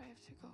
have to go.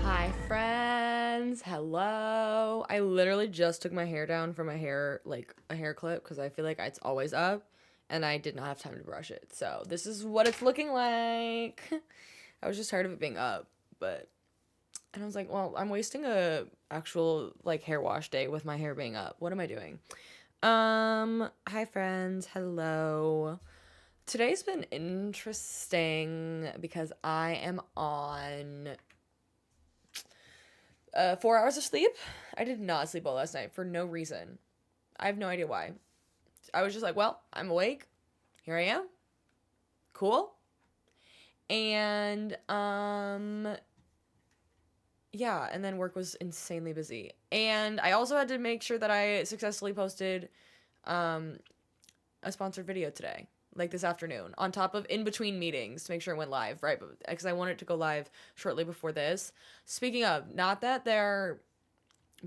Hi friends, hello. I literally just took my hair down from a hair clip because I feel like it's always up and I did not have time to brush it. So this is what it's looking like. I was just tired of it being up, and I was like, well, I'm wasting a actual like hair wash day with my hair being up. What am I doing? Hi friends, hello. Today's been interesting because I am on 4 hours of sleep. I did not sleep well last night for no reason. I have no idea why. I was just like, well, I'm awake. Here I am. Cool. And yeah, and then work was insanely busy. And I also had to make sure that I successfully posted a sponsored video today, like this afternoon, on top of in between meetings to make sure it went live, right? Because I wanted it to go live shortly before this. Speaking of, not that they're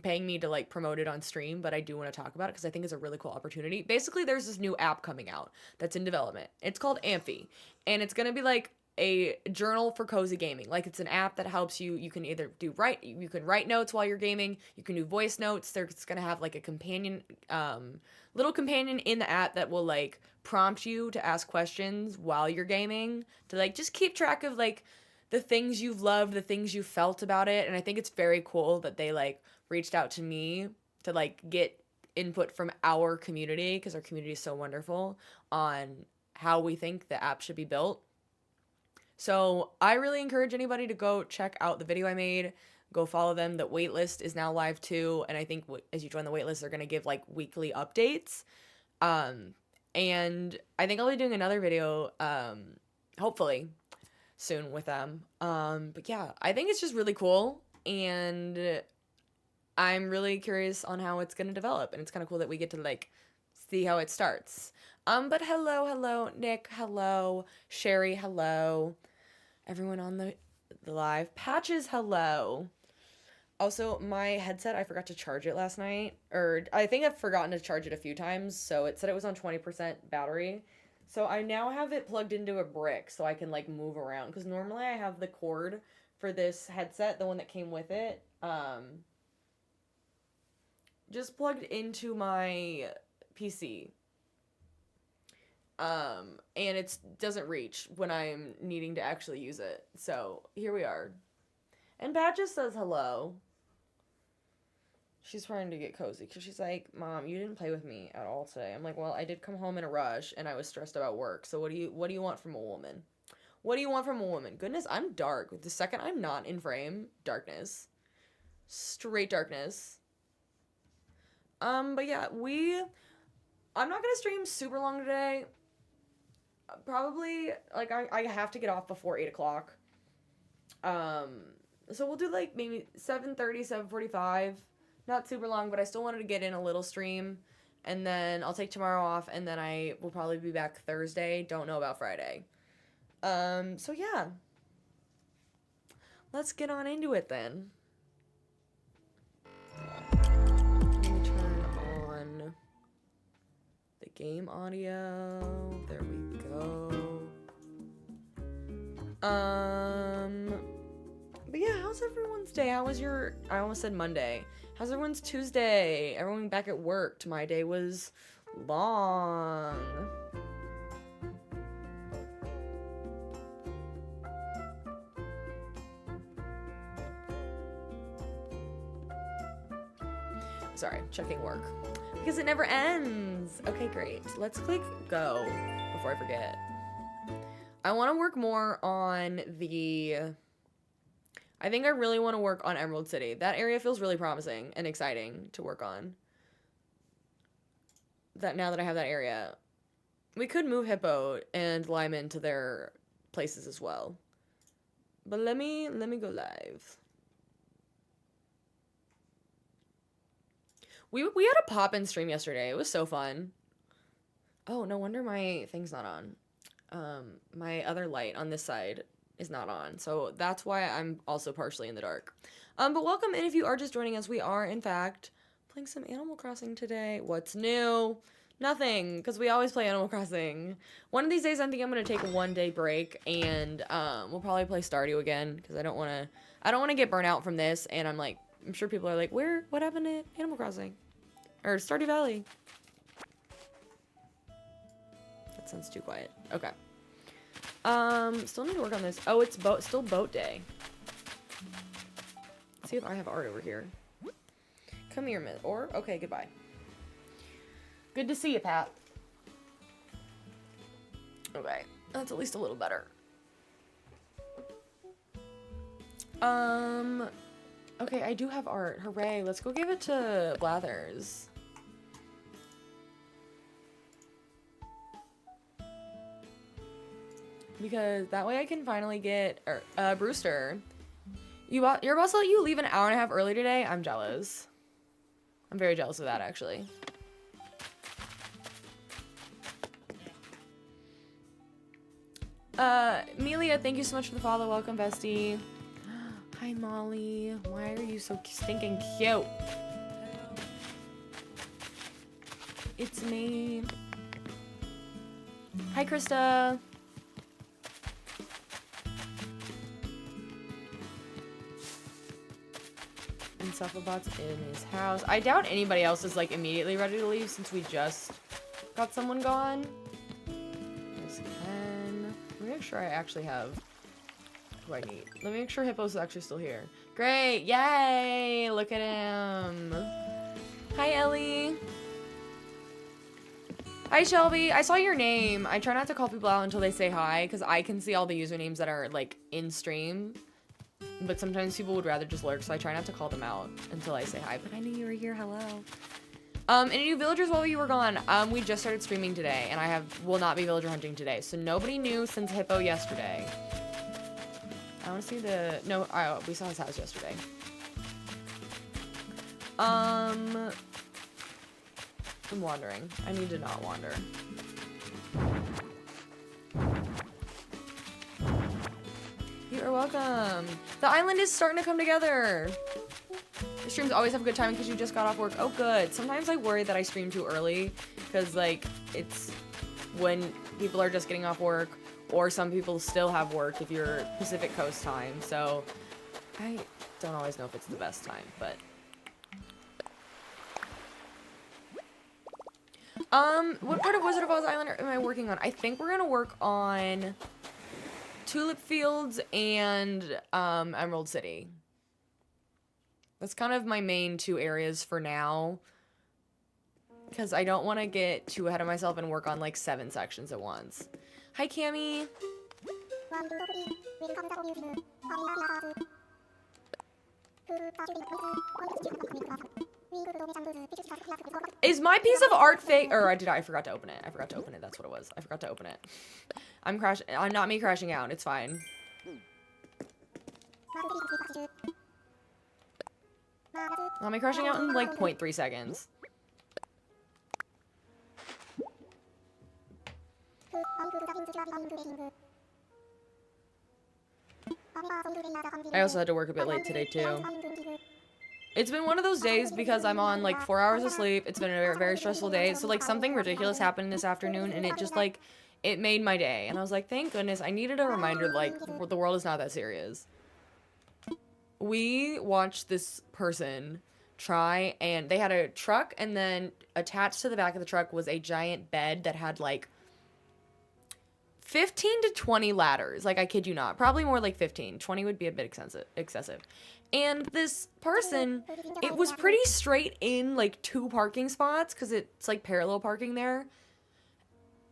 paying me to like promote it on stream, but I do want to talk about it because I think it's a really cool opportunity. Basically, there's this new app coming out that's in development. It's called Amphi, and it's gonna be like a journal for cozy gaming. Like, it's an app that helps you. You can either you can write notes while you're gaming. You can do voice notes. There's gonna have like a companion, little companion in the app that will like prompt you to ask questions while you're gaming, to like just keep track of like the things you've loved, the things you felt about it. And I think it's very cool that they like reached out to me to like get input from our community, because our community is so wonderful, on how we think the app should be built. So I really encourage anybody to go check out the video I made. Go follow them. The waitlist is now live too, and I think as you join the waitlist, they're gonna give like weekly updates. And I think I'll be doing another video, hopefully soon with them. But yeah, I think it's just really cool, and I'm really curious on how it's gonna develop, and it's kind of cool that we get to like see how it starts. But hello, Nick, hello, Sherry, hello, everyone on the live. Patches, hello. Also, my headset, I forgot to charge it last night, or I think I've forgotten to charge it a few times, so it said it was on 20% battery. So I now have it plugged into a brick so I can like move around, because normally I have the cord for this headset, the one that came with it, just plugged into my PC. And it doesn't reach when I'm needing to actually use it. So here we are. And Patches says hello. She's trying to get cozy because she's like, Mom, you didn't play with me at all today. I'm like, well, I did come home in a rush and I was stressed about work. So what do you want from a woman? What do you want from a woman? Goodness, I'm dark. The second I'm not in frame, darkness. Straight darkness. But yeah, I'm not gonna stream super long today. Probably, like, I have to get off before 8 o'clock. So we'll do, like, maybe 7:30, 7:45. Not super long, but I still wanted to get in a little stream. And then I'll take tomorrow off, and then I will probably be back Thursday. Don't know about Friday. So yeah. Let's get on into it, then. Let me turn on the game audio. There we go. But yeah, how's everyone's day? How was I almost said Monday. How's everyone's Tuesday? Everyone back at work. My day was long. Sorry, checking work. Because it never ends. Okay, great. Let's click go before I forget. I want to work more on I think I really want to work on Emerald City. That area feels really promising and exciting to work on. Now that I have that area. We could move Hippo and Lyman to their places as well. But let me go live. We had a pop-in stream yesterday. It was so fun. Oh, no wonder my thing's not on. My other light on this side is not on. So that's why I'm also partially in the dark. But welcome in if you are just joining us. We are, in fact, playing some Animal Crossing today. What's new? Nothing, because we always play Animal Crossing. One of these days, I think I'm going to take a one-day break, and we'll probably play Stardew again, because I don't want to get burnt out from this, and I'm sure people are like, what happened to Animal Crossing? Or Stardew Valley? That sounds too quiet. Okay. Still need to work on this. Oh, it's still boat day. Let's see if I have art over here. Come here, Miss. Okay, goodbye. Good to see you, Pat. Okay, that's at least a little better. Okay, I do have art. Hooray, let's go give it to Blathers. Because that way I can finally get Brewster. Your boss let you leave an hour and a half early today? I'm jealous. I'm very jealous of that, actually. Melia, thank you so much for the follow. Welcome, bestie. Hi, Molly. Why are you so stinking cute? It's me. Hi, Krista. Cephalbots in his house. I doubt anybody else is like immediately ready to leave since we just got someone gone. Miss Ken. Let me make sure I actually have who I need. Let me make sure Hippo's actually still here. Great! Yay! Look at him. Hi, Ellie. Hi, Shelby. I saw your name. I try not to call people out until they say hi because I can see all the usernames that are like in stream. But sometimes people would rather just lurk, so I try not to call them out until I say hi. But I knew you were here. Hello. Any new villagers while you were gone? We just started streaming today, and I will not be villager hunting today. So nobody new since Hippo yesterday. I want to see the... No, we saw his house yesterday. I'm wandering. I need to not wander. You are welcome. The island is starting to come together. The streams always have a good time because you just got off work. Oh, good. Sometimes I worry that I stream too early because, like, it's when people are just getting off work, or some people still have work if you're Pacific Coast time. So I don't always know if it's the best time, but... What part of Wizard of Oz Island am I working on? I think we're gonna work on Tulip Fields and Emerald City. That's kind of my main two areas for now, because I don't want to get too ahead of myself and work on like 7 sections at once. Hi, Cammy. Is my piece of art fake? Or I forgot to open it. I forgot to open it. That's what it was. I forgot to open it. I'm not me crashing out. It's fine. Not me crashing out in like 0.3 seconds. I also had to work a bit late today too. It's been one of those days because I'm on like 4 hours of sleep. It's been a very, very stressful day. So like something ridiculous happened this afternoon and it just like, it made my day. And I was like, thank goodness, I needed a reminder like the world is not that serious. We watched this person try, and they had a truck, and then attached to the back of the truck was a giant bed that had like 15 to 20 ladders. Like, I kid you not. Probably more like 15. 20 would be a bit excessive. And this person, it was pretty straight in like 2 parking spots because it's like parallel parking there.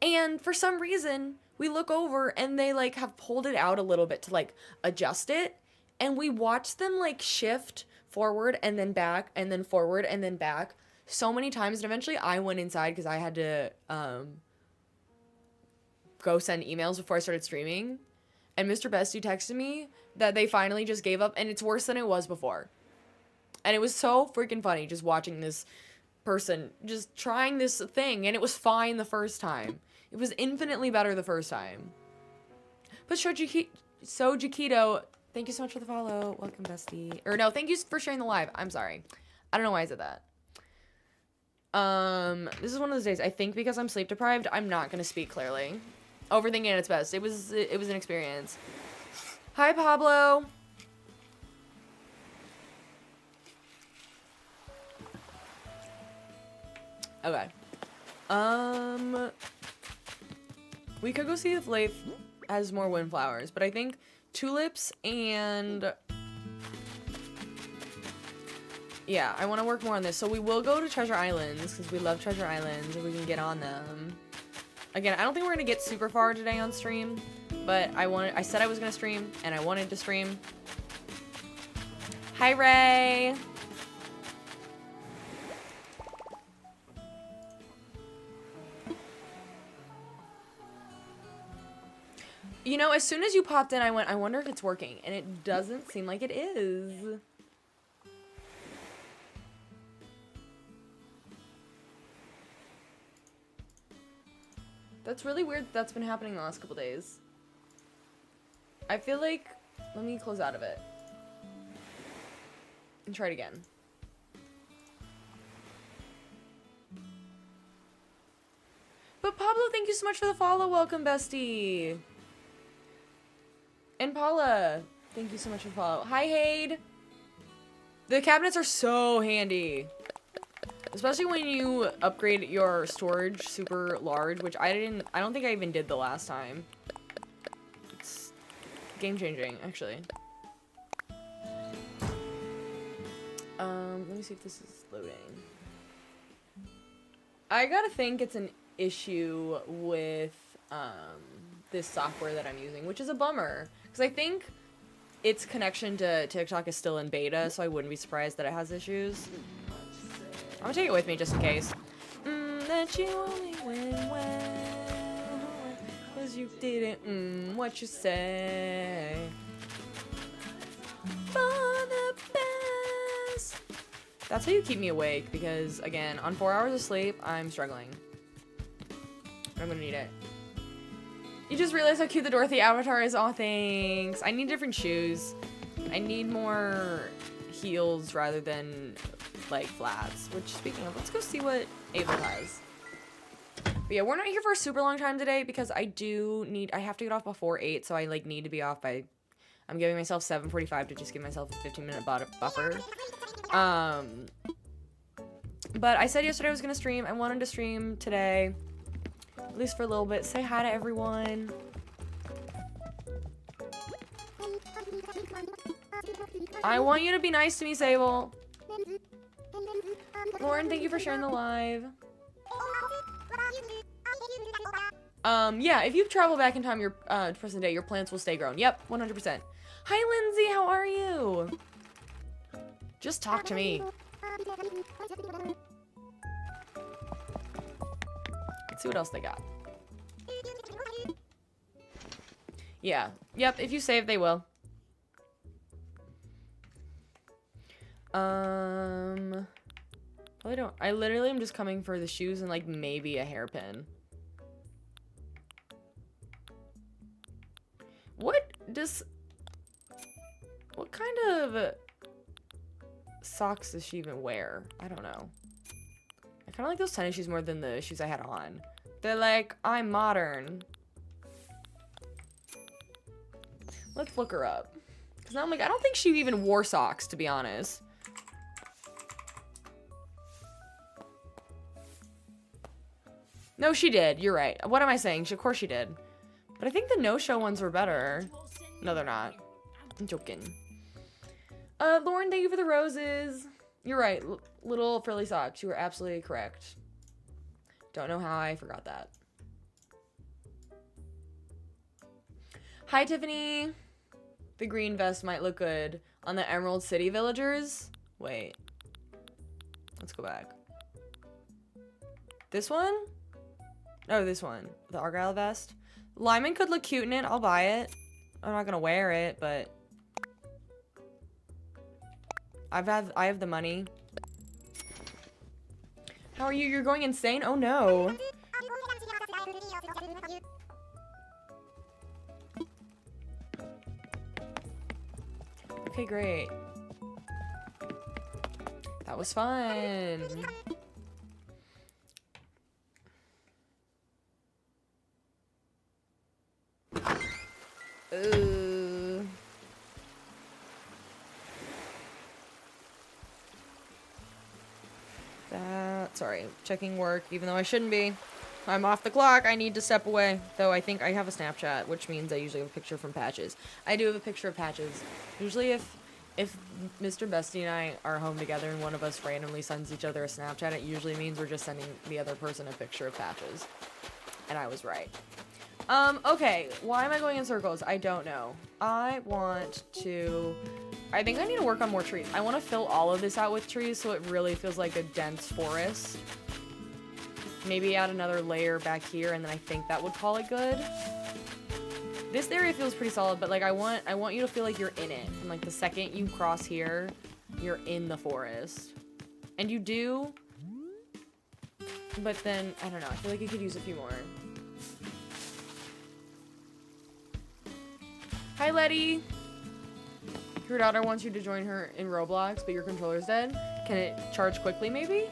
And for some reason, we look over and they like have pulled it out a little bit to like adjust it. And we watched them like shift forward and then back and then forward and then back so many times. And eventually I went inside because I had to go send emails before I started streaming. And Mr. Bestie texted me that they finally just gave up, and it's worse than it was before. And it was so freaking funny just watching this person just trying this thing, and it was fine the first time. It was infinitely better the first time. But Sojikido, thank you so much for the follow. Welcome, Bestie. Or no, thank you for sharing the live. I'm sorry. I don't know why I said that. This is one of those days. I think because I'm sleep deprived, I'm not gonna speak clearly. Overthinking at its best. It was an experience. Hi, Pablo. Okay. We could go see if Leif has more windflowers, but I think tulips and... Yeah, I want to work more on this. So we will go to Treasure Islands, because we love Treasure Islands, and we can get on them. Again, I don't think we're going to get super far today on stream, but I said I was going to stream, and I wanted to stream. Hi, Ray! You know, as soon as you popped in, I went, I wonder if it's working, and it doesn't seem like it is. That's really weird that's been happening the last couple days. I feel like... Let me close out of it. And try it again. But Pablo, thank you so much for the follow. Welcome, bestie. And Paula, thank you so much for the follow. Hi, Hade. The cabinets are so handy. Especially when you upgrade your storage super large, which I don't think I even did the last time. It's game changing, actually. Let me see if this is loading. I gotta think it's an issue with, this software that I'm using, which is a bummer. Because I think its connection to TikTok is still in beta, so I wouldn't be surprised that it has issues. I'm gonna take it with me just in case. That you only went well, 'cause you didn't, what you say. For the best. That's how you keep me awake, because, again, on 4 hours of sleep, I'm struggling. I'm gonna need it. You just realized how cute the Dorothy avatar is? Aw, thanks. I need different shoes. I need more heels rather than, like, flats. Which, speaking of, let's go see what Ava has. But yeah, we're not here for a super long time today because I have to get off before 8, so I, like, need to be off by, I'm giving myself 7:45 to just give myself a 15-minute buffer. But I said yesterday I was gonna stream. I wanted to stream today. At least for a little bit. Say hi to everyone. I want you to be nice to me, Sable. Lauren, thank you for sharing the live. Yeah, if you travel back in time your present day, your plants will stay grown. Yep, 100%. Hi, Lindsay, how are you? Just talk to me. Let's see what else they got. Yeah. Yep, if you save, they will. Probably don't. I literally am just coming for the shoes and, like, maybe a hairpin. What kind of socks does she even wear? I don't know. I kind of like those tennis shoes more than the shoes I had on. They're like, I'm modern. Let's look her up. Because now I'm like, I don't think she even wore socks, to be honest. No, she did. You're right. What am I saying? Of course she did. But I think the no-show ones were better. No, they're not. I'm joking. Lauren, thank you for the roses. You're right. Little frilly socks. You were absolutely correct. Don't know how I forgot that. Hi, Tiffany. The green vest might look good on the Emerald City villagers. Wait. Let's go back. This one? Oh, this one. The Argyle vest. Lyman could look cute in it. I'll buy it. I'm not gonna wear it, but I have the money. How are you? You're going insane? Oh no. Okay, great. That was fun. Ooh. Sorry, checking work, even though I shouldn't be. I'm off the clock. I need to step away. Though I think I have a Snapchat, which means I usually have a picture from Patches. I do have a picture of Patches. Usually if Mr. Bestie and I are home together and one of us randomly sends each other a Snapchat, it usually means we're just sending the other person a picture of Patches. And I was right. Okay. Why am I going in circles? I don't know. I think I need to work on more trees. I want to fill all of this out with trees so it really feels like a dense forest. Maybe add another layer back here, and then I think that would call it good. This area feels pretty solid, but like I want you to feel like you're in it. And like the second you cross here, you're in the forest. And you do, but then I don't know. I feel like you could use a few more. Hi, Letty. Your daughter wants you to join her in Roblox, but your controller's dead. Can it charge quickly, maybe?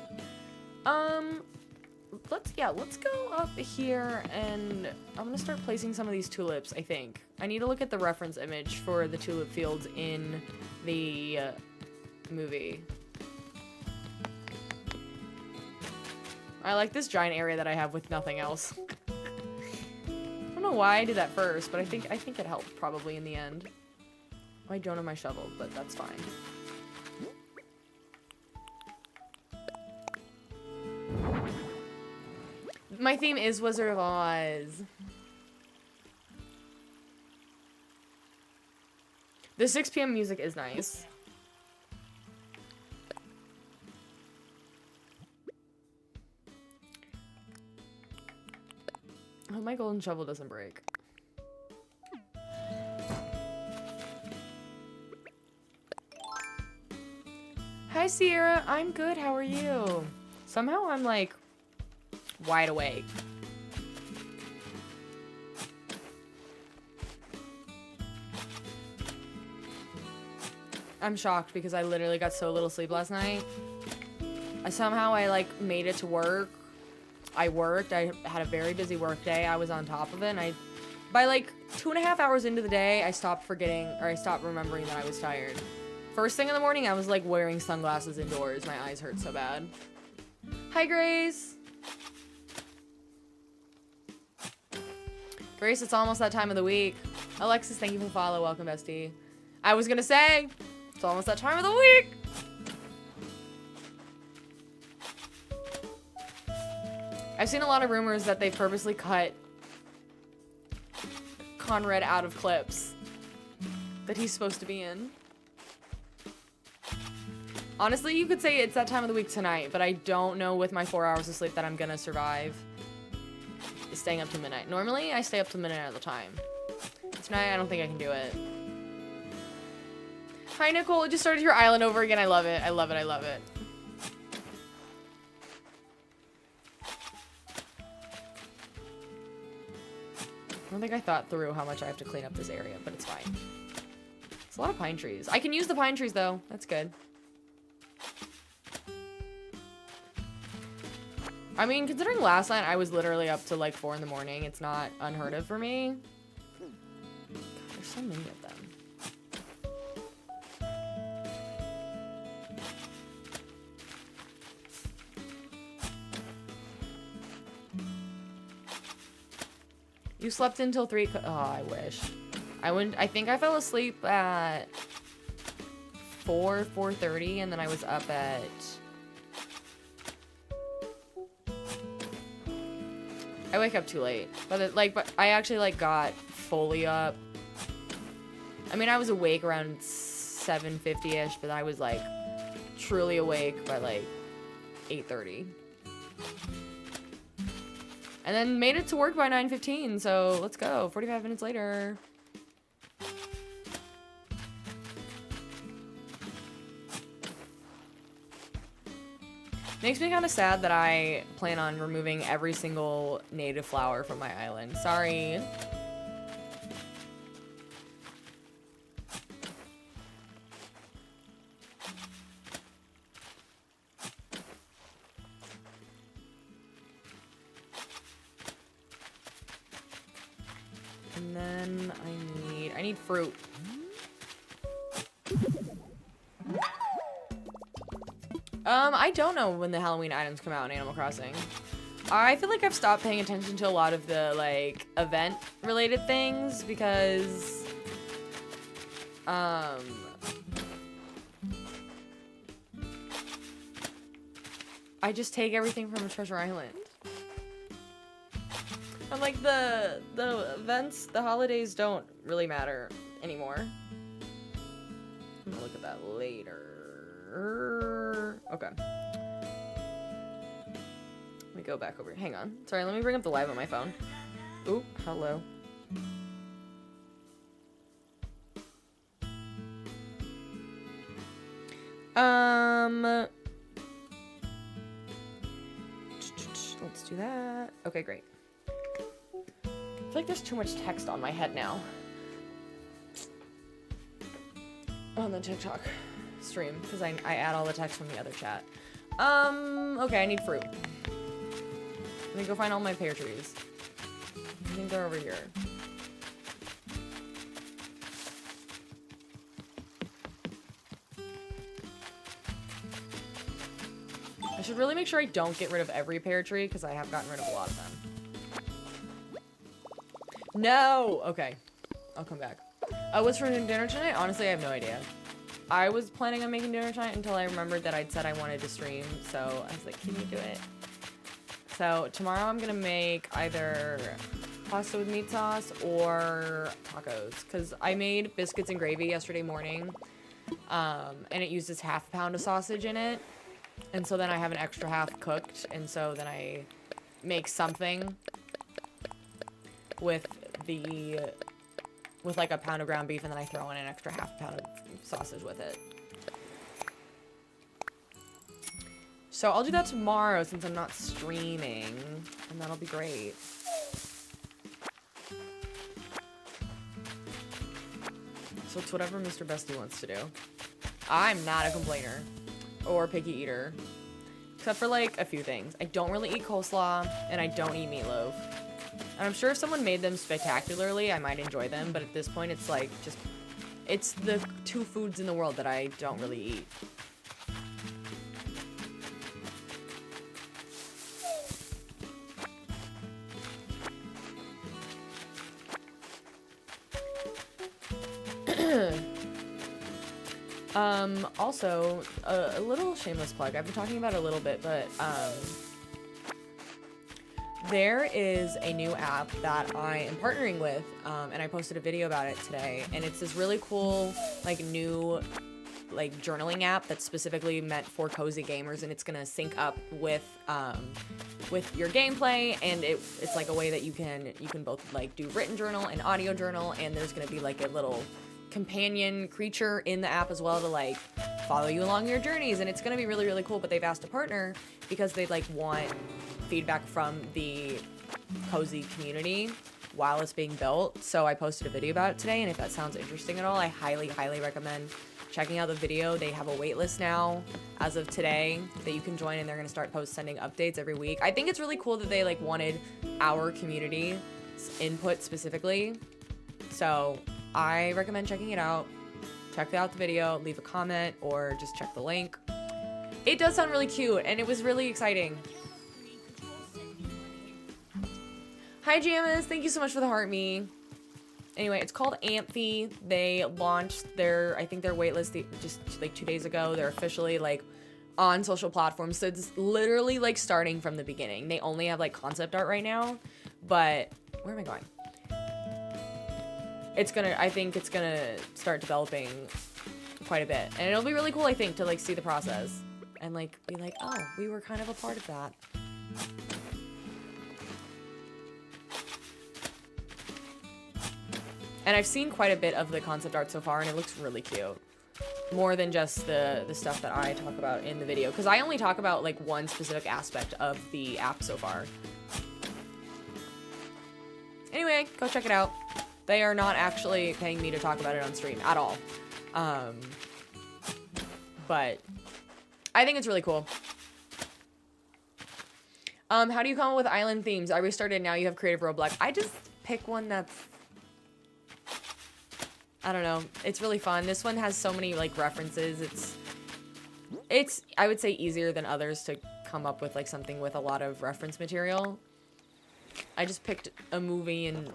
Let's go up here, and I'm gonna start placing some of these tulips, I think. I need to look at the reference image for the tulip fields in the movie. I like this giant area that I have with nothing else. I don't know why I did that first, but I think it helped probably in the end. I don't have my shovel, but that's fine. My theme is Wizard of Oz. The 6 p.m. music is nice. I hope my golden shovel doesn't break. Hi, Sierra. I'm good. How are you? Somehow I'm like wide awake. I'm shocked because I literally got so little sleep last night. Somehow I like made it to work. I worked. I had a very busy work day. I was on top of it, and by like 2.5 hours into the day, I stopped forgetting, or I stopped remembering that I was tired. First thing in the morning, I was like wearing sunglasses indoors. My eyes hurt so bad. Hi, Grace. Grace, it's almost that time of the week. Alexis, thank you for the follow. Welcome, bestie. I was gonna say, it's almost that time of the week. I've seen a lot of rumors that they've purposely cut Conrad out of clips that he's supposed to be in. Honestly, you could say it's that time of the week tonight, but I don't know with my 4 hours of sleep that I'm gonna survive staying up till midnight. Normally, I stay up till midnight all the time. Tonight, I don't think I can do it. Hi, Nicole. I just started your island over again. I love it. I love it. I love it. I don't think I thought through how much I have to clean up this area, but it's fine. It's a lot of pine trees. I can use the pine trees, though. That's good. I mean, considering last night I was literally up to like 4 in the morning, it's not unheard of for me. God, there's so many of them. You slept until 3. Oh, I wish. I think I fell asleep at 4:30, and then I was up at... I wake up too late. But I actually like got fully up. I mean, I was awake around 7:50-ish, but I was like truly awake by like 8:30. And then made it to work by 9:15, so let's go. 45 minutes later. Makes me kind of sad that I plan on removing every single native flower from my island. Sorry. And then I need fruit. I don't know when the Halloween items come out in Animal Crossing. I feel like I've stopped paying attention to a lot of the, like, event-related things because, I just take everything from a treasure island. And, like, the events, the holidays don't really matter anymore. I'm gonna look at that later. Okay. Let me go back over here. Hang on. Sorry, let me bring up the live on my phone. Oop, hello. Let's do that. Okay, great. I feel like there's too much text on my head now. On the TikTok stream, because I add all the text from the other chat. Okay, I need fruit. Let me go find all my pear trees. I think they're over here. I should really make sure I don't get rid of every pear tree because I have gotten rid of a lot of them. No! Okay. I'll come back. What's for dinner tonight? Honestly, I have no idea. I was planning on making dinner tonight until I remembered that I'd said I wanted to stream. So I was like, can you do it? So tomorrow I'm going to make either pasta with meat sauce or tacos. Because I made biscuits and gravy yesterday morning. And it uses half a pound of sausage in it. And so then I have an extra half cooked. And so then I make something with like a pound of ground beef, and then I throw in an extra half pound of sausage with it. So I'll do that tomorrow since I'm not streaming, and that'll be great. So it's whatever Mr. Bestie wants to do. I'm not a complainer or picky eater, except for like a few things. I don't really eat coleslaw, and I don't eat meatloaf. And I'm sure if someone made them spectacularly, I might enjoy them, but at this point it's like just, it's the two foods in the world that I don't really eat. Also, a little shameless plug. I've been talking about it a little bit, but, there is a new app that I am partnering with, and I posted a video about it today, and it's this really cool, like, new, like, journaling app that's specifically meant for cozy gamers, and it's gonna sync up with your gameplay, and it's like a way that you can both, like, do written journal and audio journal, and there's gonna be, like, a little companion creature in the app as well to, like, follow you along your journeys, and it's gonna be really, really cool, but they've asked to partner because they, like, want feedback from the cozy community while it's being built. So I posted a video about it today, and if that sounds interesting at all, I highly, highly recommend checking out the video. They have a wait list now as of today that you can join, and they're going to start sending updates every week. I think it's really cool that they like wanted our community input specifically. So I recommend checking it out. Check out the video, leave a comment, or just check the link. It does sound really cute, and it was really exciting. Hi, Jamis. Thank you so much for the heart me. Anyway, it's called Amphi. They launched their waitlist just like 2 days ago. They're officially like on social platforms. So it's literally like starting from the beginning. They only have like concept art right now, but where am I going? I think it's gonna start developing quite a bit. And it'll be really cool, I think, to like see the process and like be like, oh, we were kind of a part of that. And I've seen quite a bit of the concept art so far, and it looks really cute. More than just the stuff that I talk about in the video. Because I only talk about, like, one specific aspect of the app so far. Anyway, go check it out. They are not actually paying me to talk about it on stream at all. But I think it's really cool. How do you come up with island themes? I restarted, now you have creative roadblock. I just pick one that's... I don't know. It's really fun. This one has so many, like, references. It's, I would say, easier than others to come up with, like, something with a lot of reference material. I just picked a movie and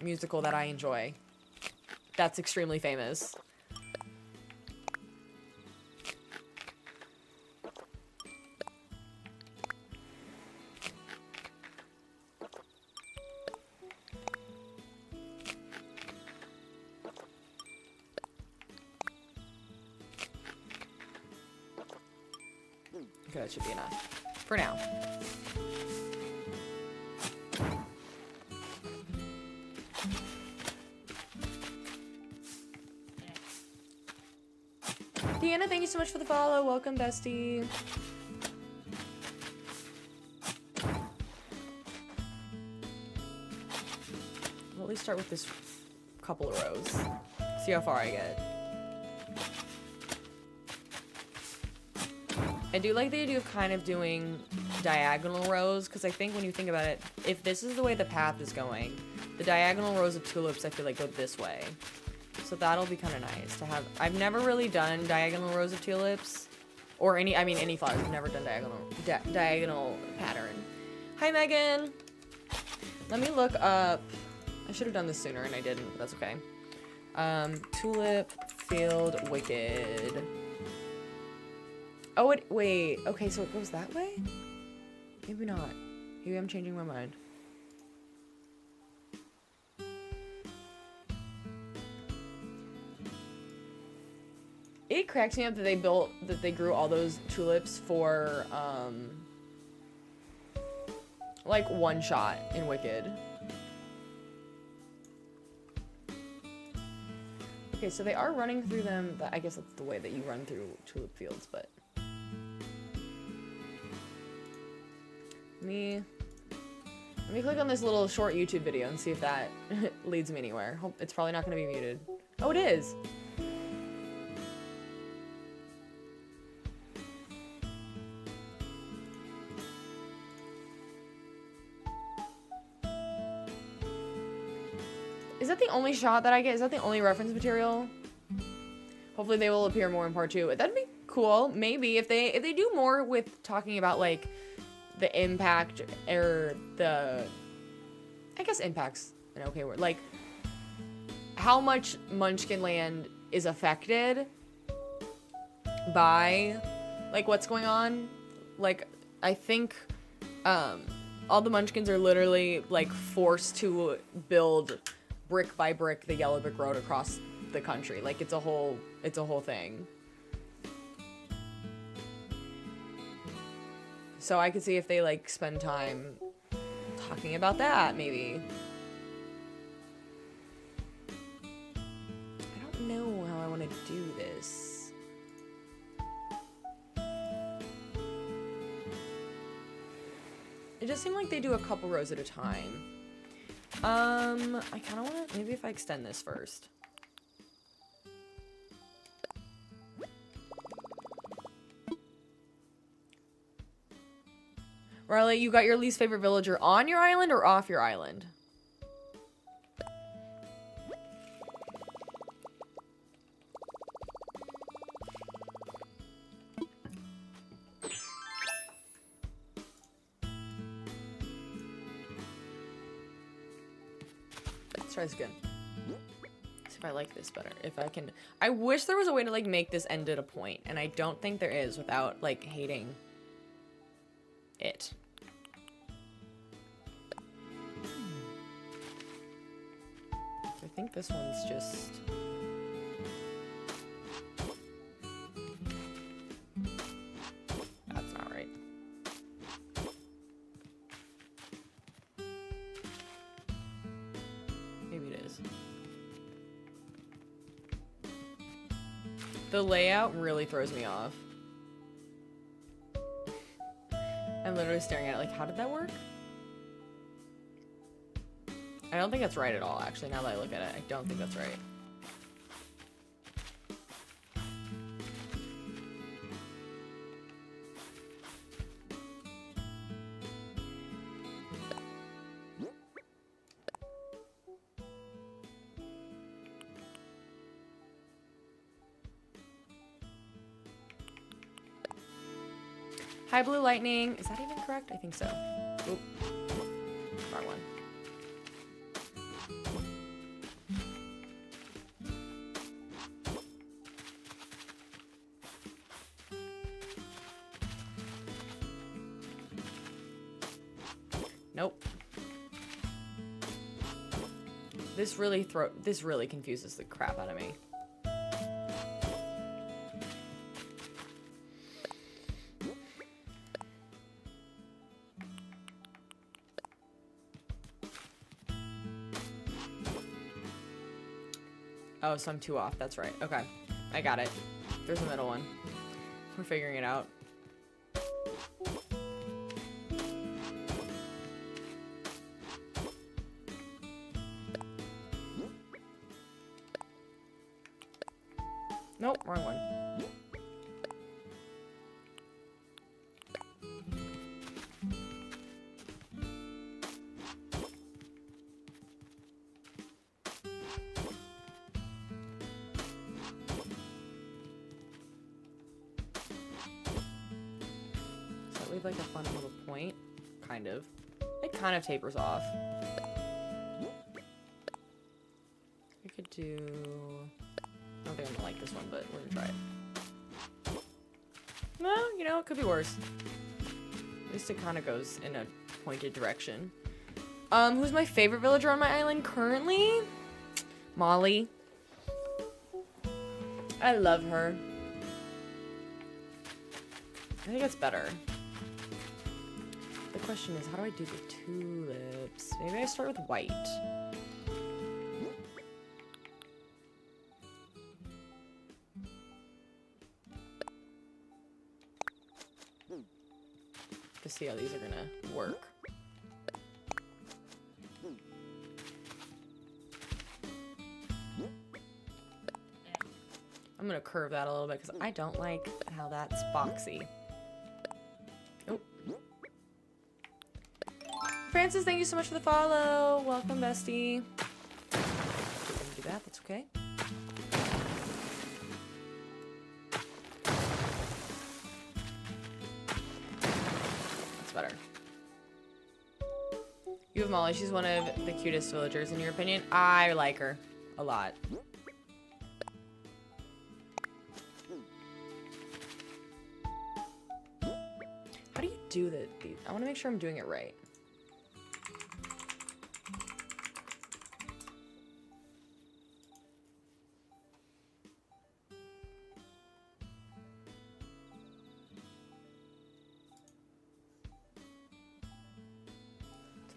musical that I enjoy. That's extremely famous. Okay, that should be enough. For now. Deanna, thank you so much for the follow. Welcome, bestie. We'll at least start with this couple of rows. See how far I get. I do like the idea of kind of doing diagonal rows, because I think when you think about it, if this is the way the path is going, the diagonal rows of tulips I feel like go this way. So that'll be kind of nice to have. I've never really done diagonal rows of tulips, Or any, I mean, any flowers. I've never done diagonal pattern. Hi, Megan. Let me look up. I should have done this sooner and I didn't, but that's okay. Tulip Field Wicked. Oh, wait. Okay, so it goes that way? Maybe not. Maybe I'm changing my mind. It cracks me up that they grew all those tulips for, like, one shot in Wicked. Okay, so they are running through them. I guess that's the way that you run through tulip fields, but... Let me click on this little short YouTube video and see if that leads me anywhere. Hope it's probably not going to be muted. Oh, it is! Is that the only shot that I get? Is that the only reference material? Hopefully they will appear more in part 2. That'd be cool. Maybe if they do more with talking about like the impact or the, I guess impact's an okay word. Like how much Munchkin Land is affected by like what's going on. Like I think all the Munchkins are literally like forced to build brick by brick the yellow brick road across the country. Like it's a whole thing. So I could see if they like spend time talking about that maybe. I don't know how I want to do this. It just seemed like they do a couple rows at a time. I kind of want to, maybe if I extend this first. Riley, you got your least favorite villager on your island or off your island? Let's try this again. See if I like this better. If I can... I wish there was a way to, like, make this end at a point, and I don't think there is without, like, hating it. I think this one's just... That's not right. Maybe it is. The layout really throws me off. I'm literally staring at it like, how did that work? I don't think that's right at all, actually, now that I look at it. I don't think that's right. Hi, Blue Lightning. Is that even correct? I think so. Oop. Wrong one. Nope. This really confuses the crap out of me. Oh, so I'm 2 off. That's right. Okay. I got it. There's a middle one. We're figuring it out. Nope, wrong one. with like a fun little point. Kind of. It kind of tapers off. We could do... I don't think I'm gonna like this one, but we're gonna try it. Well, you know, it could be worse. At least it kind of goes in a pointed direction. Who's my favorite villager on my island currently? Molly. I love her. I think it's better. The question is, how do I do the tulips? Maybe I start with white. To see how these are gonna work. I'm gonna curve that a little bit because I don't like how that's boxy. Oh. Francis, thank you so much for the follow. Welcome, bestie. Do that, that's okay. That's better. You have Molly. She's one of the cutest villagers in your opinion. I like her a lot. How do you do the I want to make sure I'm doing it right.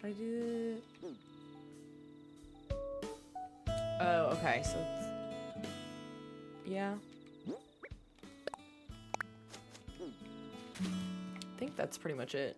Did I do it? Oh, okay, so it's... yeah. I think that's pretty much it.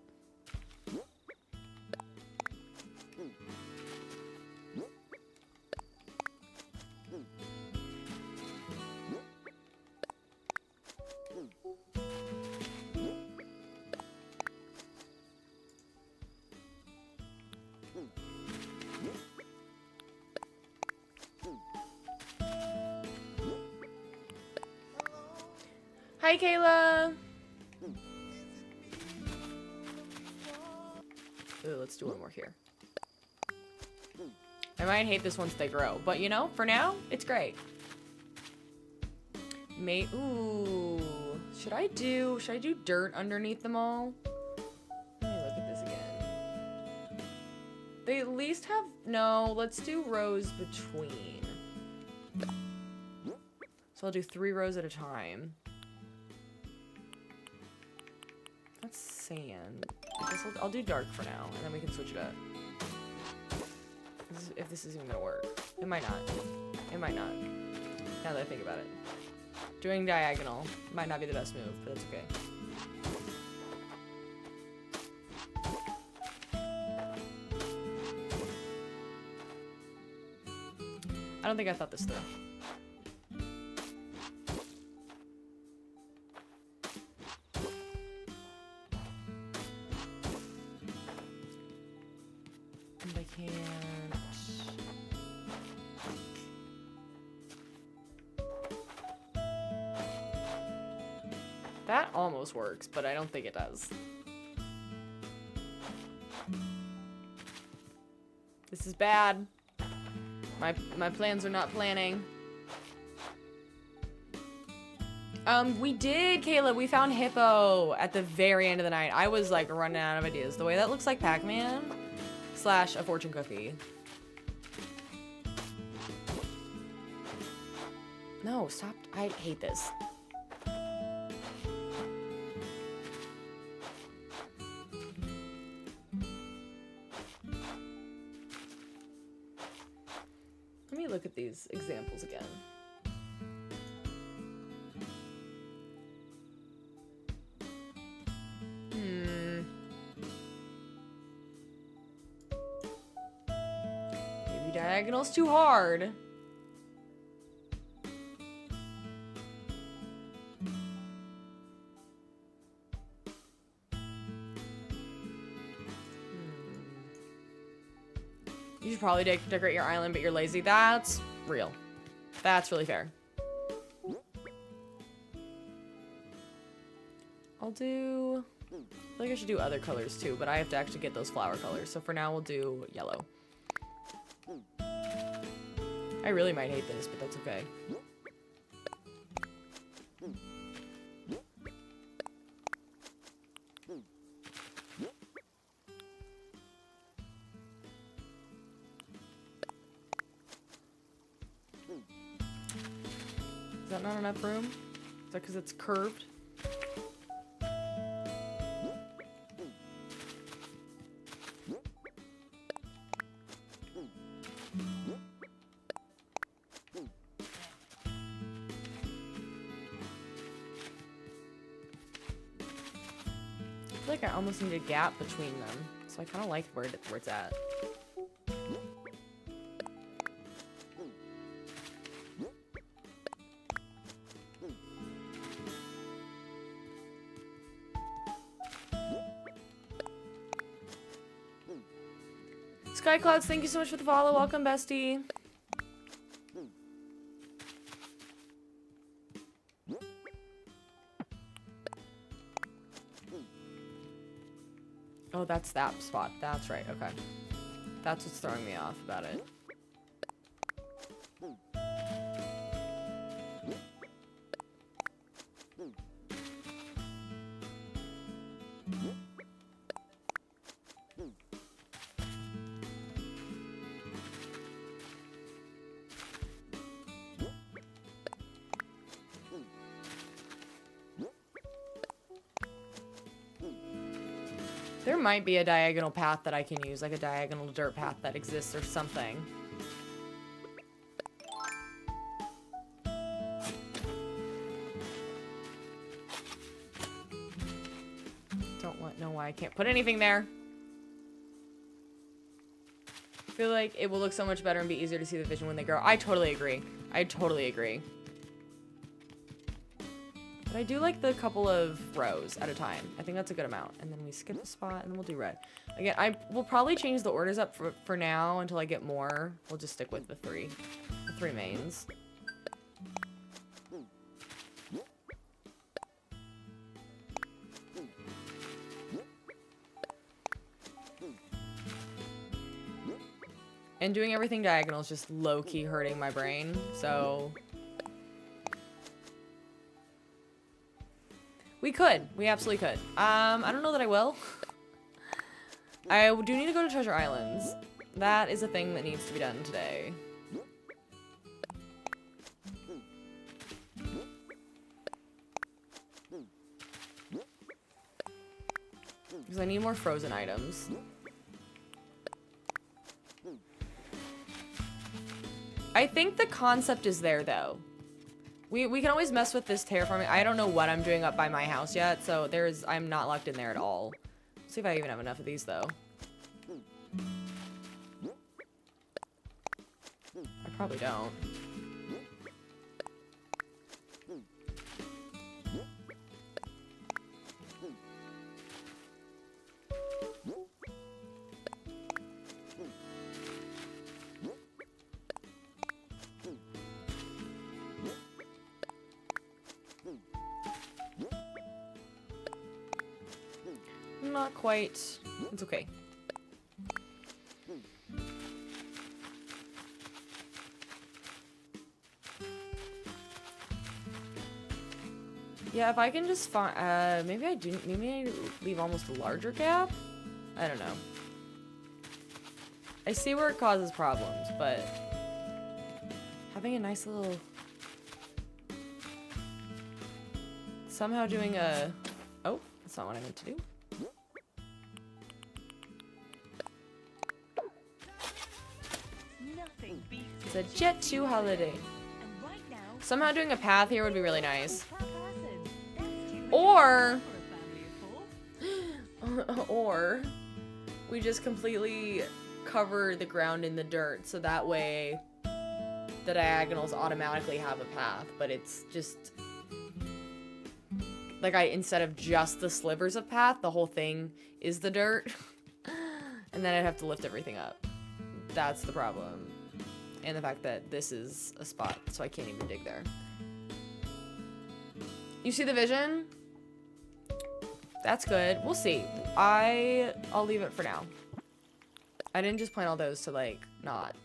Hi, Kayla! Ooh, let's do one more here. I might hate this once they grow, but you know, for now, it's great. Ooh, should I do dirt underneath them all? Let me look at this again. They at least have, no, let's do rows between. So I'll do 3 rows at a time. That's sand. I guess I'll do dark for now, and then we can switch it up. If this is even gonna work. It might not. It might not. Now that I think about it. Doing diagonal might not be the best move, but it's okay. I don't think I thought this through. And I can't... That almost works, but I don't think it does. This is bad. My plans are not planning. We did, Kayla. We found Hippo at the very end of the night. I was like running out of ideas. The way that looks like Pac-Man / a fortune cookie. No, stop. I hate this. Let me look at these examples again. Maybe diagonal's too hard. You should probably decorate your island, but you're lazy. That's real. That's really fair. Oh, I'll do... I feel like I should do other colors too, but I have to actually get those flower colors. So for now, we'll do yellow. I really might hate this, but that's okay. Is that not enough room? Is that because it's curved? I feel like I almost need a gap between them, so I kind of like where it's at. Sky Clouds, thank you so much for the follow. Welcome, bestie. Oh, that's that spot. That's right. Okay. That's what's throwing me off about it. There might be a diagonal path that I can use, like a diagonal dirt path that exists or something. Don't know why I can't put anything there. I feel like it will look so much better and be easier to see the vision when they grow. I totally agree. I totally agree. But I do like the couple of rows at a time. I think that's a good amount. And then we skip a spot and we'll do red. Again, I will probably change the orders up for now until I get more. We'll just stick with the three mains. And doing everything diagonal is just low-key hurting my brain, so... We could. We absolutely could. I don't know that I will. I do need to go to Treasure Islands. That is a thing that needs to be done today. Because I need more frozen items. I think the concept is there, though. We can always mess with this terraforming. I don't know what I'm doing up by my house yet, so I'm not locked in there at all. Let's see if I even have enough of these, though. I probably don't. Not quite. It's okay. Yeah, if I can just find, maybe I leave almost a larger gap? I don't know. I see where it causes problems, but having a nice little, somehow doing a, oh, that's not what I meant to do. It's a Jet 2 holiday. Somehow doing a path here would be really nice. Or we just completely cover the ground in the dirt so that way the diagonals automatically have a path, but it's just like instead of just the slivers of path, the whole thing is the dirt. And then I'd have to lift everything up. That's the problem. And the fact that this is a spot, so I can't even dig there. You see the vision? That's good. We'll see. I'll leave it for now. I didn't just plant all those to, like, not.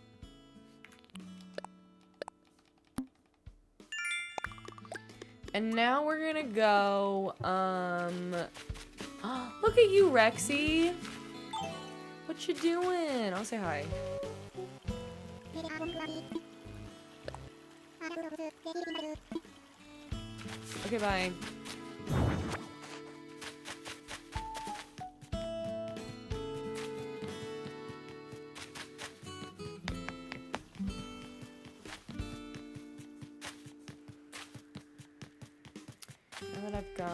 And now we're gonna go, look at you, Rexy. What you doing? I'll say hi. Okay, bye. Now that I've got...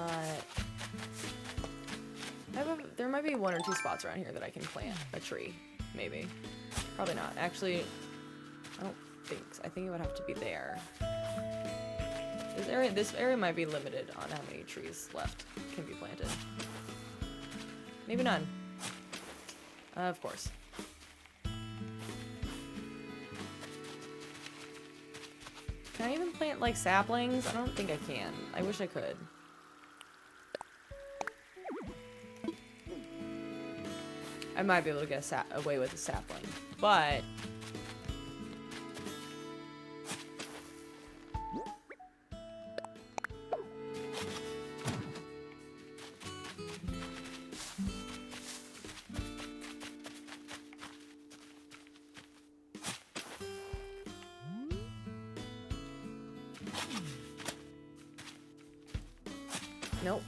there might be 1 or 2 spots around here that I can plant a tree. Maybe. Probably not. Actually, I don't think so. I think it would have to be there. This area might be limited on how many trees left can be planted. Maybe none. Of course. Can I even plant, like, saplings? I don't think I can. I wish I could. I might be able to get away with a sapling, but... Nope.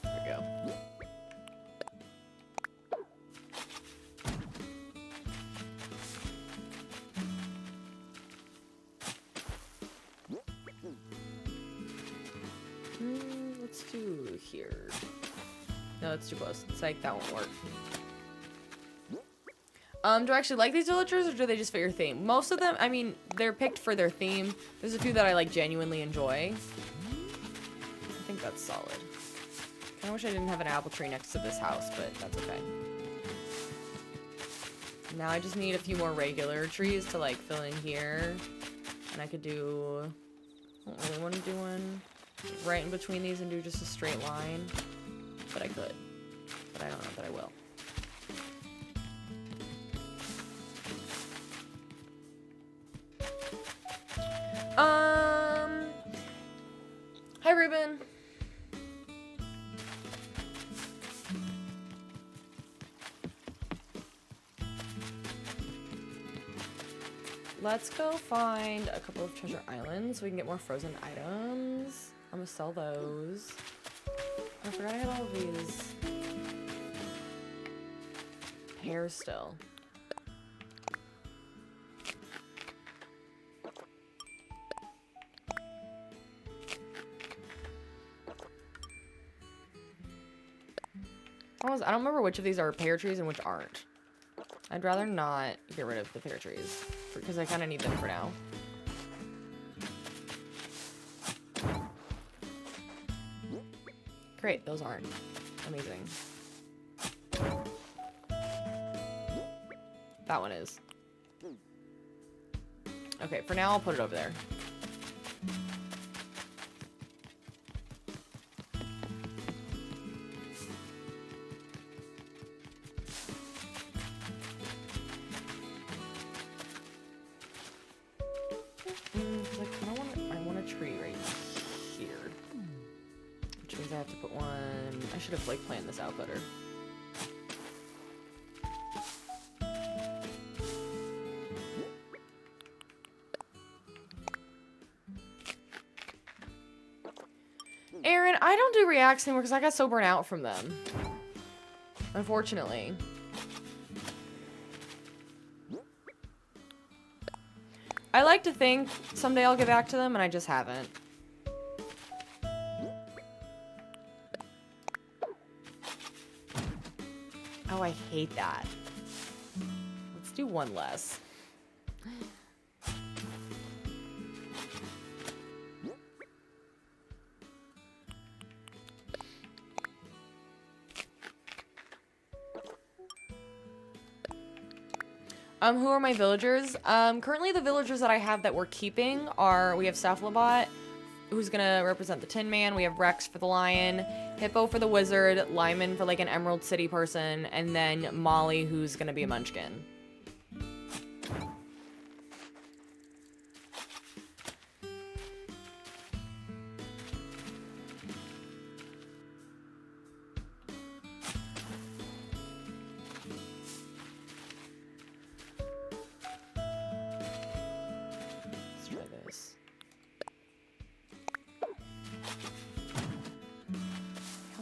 There we go. Let's do here. No, it's too close. It's like, that won't work. Do I actually like these villagers, or do they just fit your theme? Most of them, I mean, they're picked for their theme. There's a few that I, like, genuinely enjoy. I think that's solid. I wish I didn't have an apple tree next to this house, but that's okay. Now I just need a few more regular trees to, like, fill in here. And I could do... I don't really want to do one right in between these and do just a straight line. But I could. But I don't know that I will. Hi, Ruben. Let's go find a couple of treasure islands so we can get more frozen items. I'm gonna sell those. I forgot I had all of these pears still. I don't remember which of these are pear trees and which aren't. I'd rather not get rid of the pear trees because I kind of need them for now. Great, those aren't. Amazing. That one is. Okay, for now I'll put it over there. Should have like planned this out better. Aaron, I don't do reacts anymore because I got so burnt out from them. Unfortunately. I like to think someday I'll get back to them, and I just haven't. Oh, I hate that. Let's do one less. Who are my villagers? Currently the villagers that I have that we're keeping are, we have Cephalobot, who's gonna represent the Tin Man. We have Rex for the lion, Hippo for the wizard, Lyman for like an Emerald City person, and then Molly, who's gonna be a Munchkin.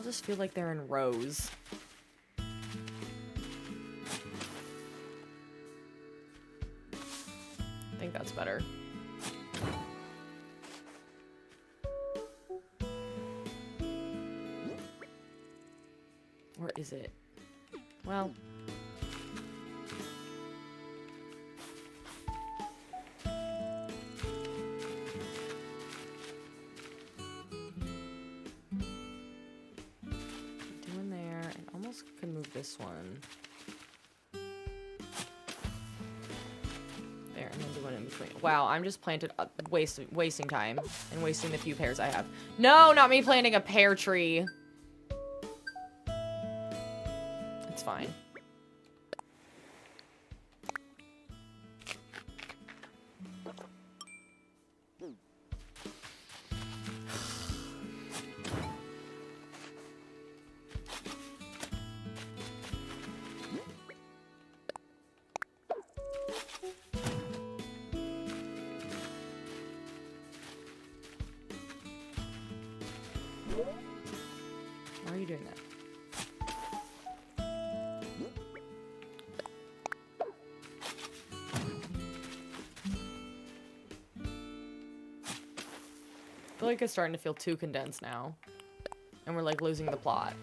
Just feel like they're in rows. I think that's better. Or is it? Well, can move this one there and then do one in between. Wow, I'm just planted up, wasting time and wasting the few pears I have. No, not me planting a pear tree. It's fine. Why are you doing that? I feel like it's starting to feel too condensed now. And we're like losing the plot.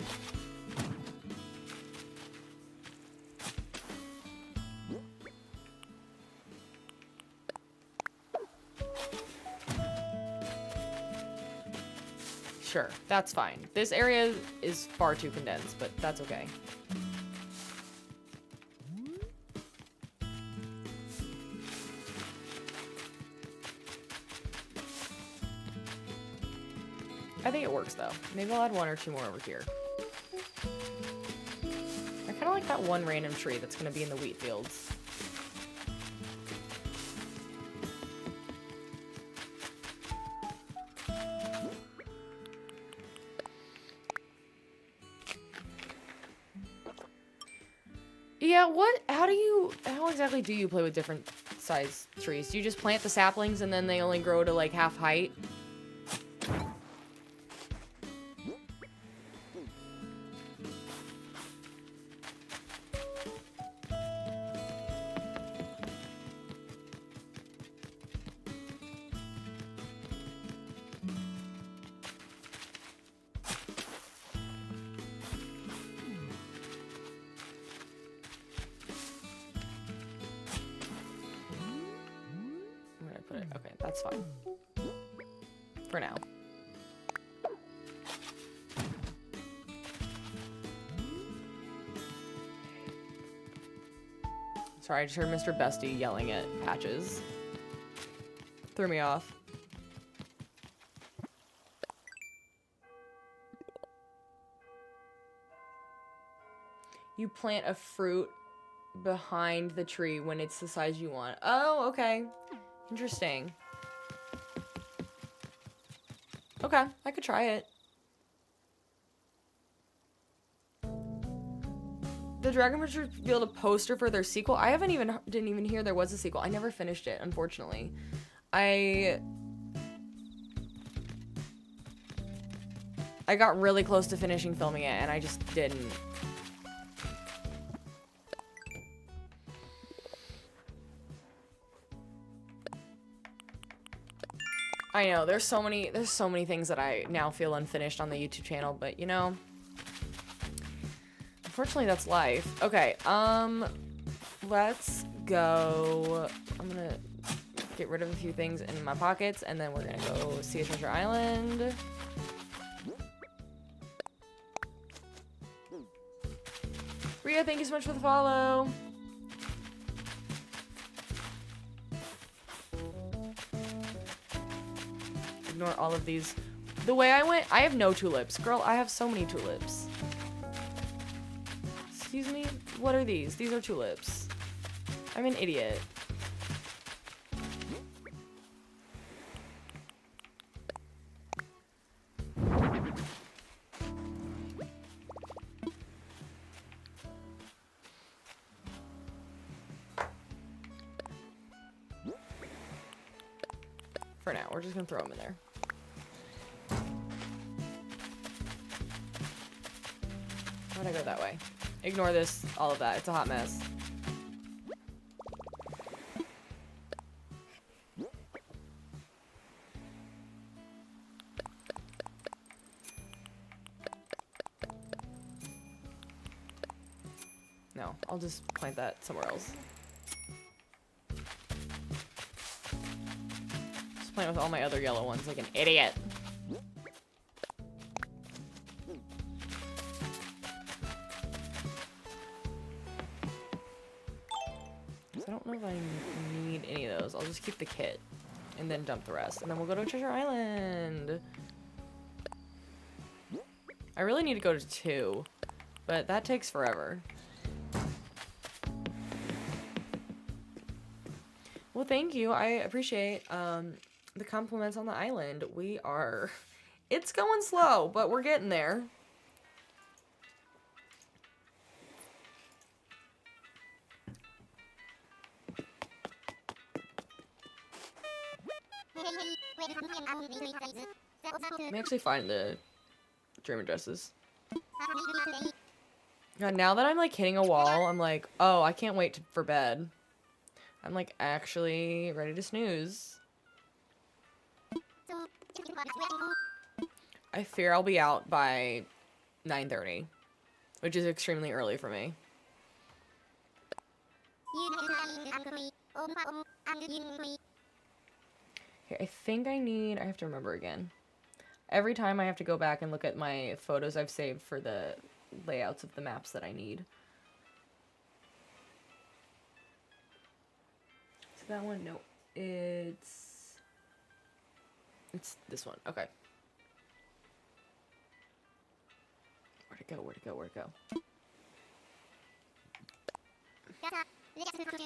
Sure, that's fine. This area is far too condensed, but that's okay. I think it works though. Maybe I'll add one or two more over here. I kind of like that one random tree that's going to be in the wheat fields. Yeah, how exactly do you play with different size trees? Do you just plant the saplings and then they only grow to like half height? Okay, that's fine. For now. Sorry, I just heard Mr. Bestie yelling at Patches. Threw me off. You plant a fruit behind the tree when it's the size you want. Oh, okay. Interesting. Okay, I could try it. The Dragon Bridge revealed a poster for their sequel. I didn't even hear there was a sequel. I never finished it, unfortunately. I got really close to finishing filming it, and I just didn't. I know, there's so many things that I now feel unfinished on the YouTube channel, but you know, unfortunately that's life. Okay, let's go. I'm gonna get rid of a few things in my pockets, and then we're gonna go see a treasure island. Rhea, thank you so much for the follow. ignore all of these. The way I went, I have no tulips. Girl, I have so many tulips. Excuse me? What are these? These are tulips. I'm an idiot. For now, we're just gonna throw them in there. Why'd I go that way? Ignore this, all of that. It's a hot mess. No, I'll just plant that somewhere else. Just plant with all my other yellow ones like an idiot. I don't know if I need any of those. I'll just keep the kit and then dump the rest. And then we'll go to Treasure Island. I really need to go to 2, but that takes forever. Well, thank you. I appreciate the compliments on the island. It's going slow, but we're getting there. Let me actually find the dream addresses. God, now that I'm like hitting a wall, I'm like, oh, I can't wait for bed. I'm like actually ready to snooze. I fear I'll be out by 9:30, which is extremely early for me. Okay, I think I have to remember again. Every time I have to go back and look at my photos I've saved for the layouts of the maps that I need. So that one, no. It's this one. Okay. Where'd it go? Where'd it go? Where'd it go?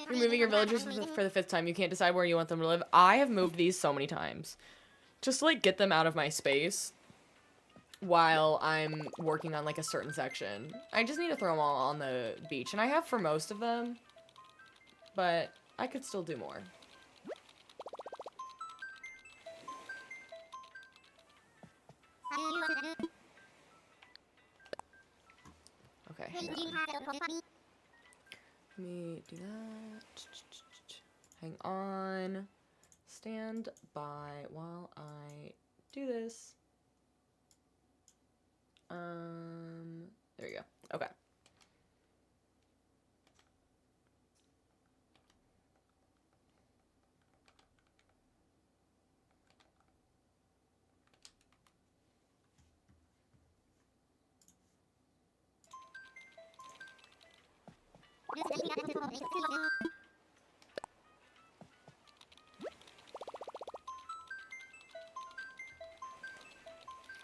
Removing your villagers for the 5th time. You can't decide where you want them to live. I have moved these so many times. Just to, like, get them out of my space while I'm working on, like, a certain section. I just need to throw them all on the beach. And I have for most of them. But I could still do more. Okay, hang on. Let me do that. Hang on. Stand by while I do this. There you go. Okay.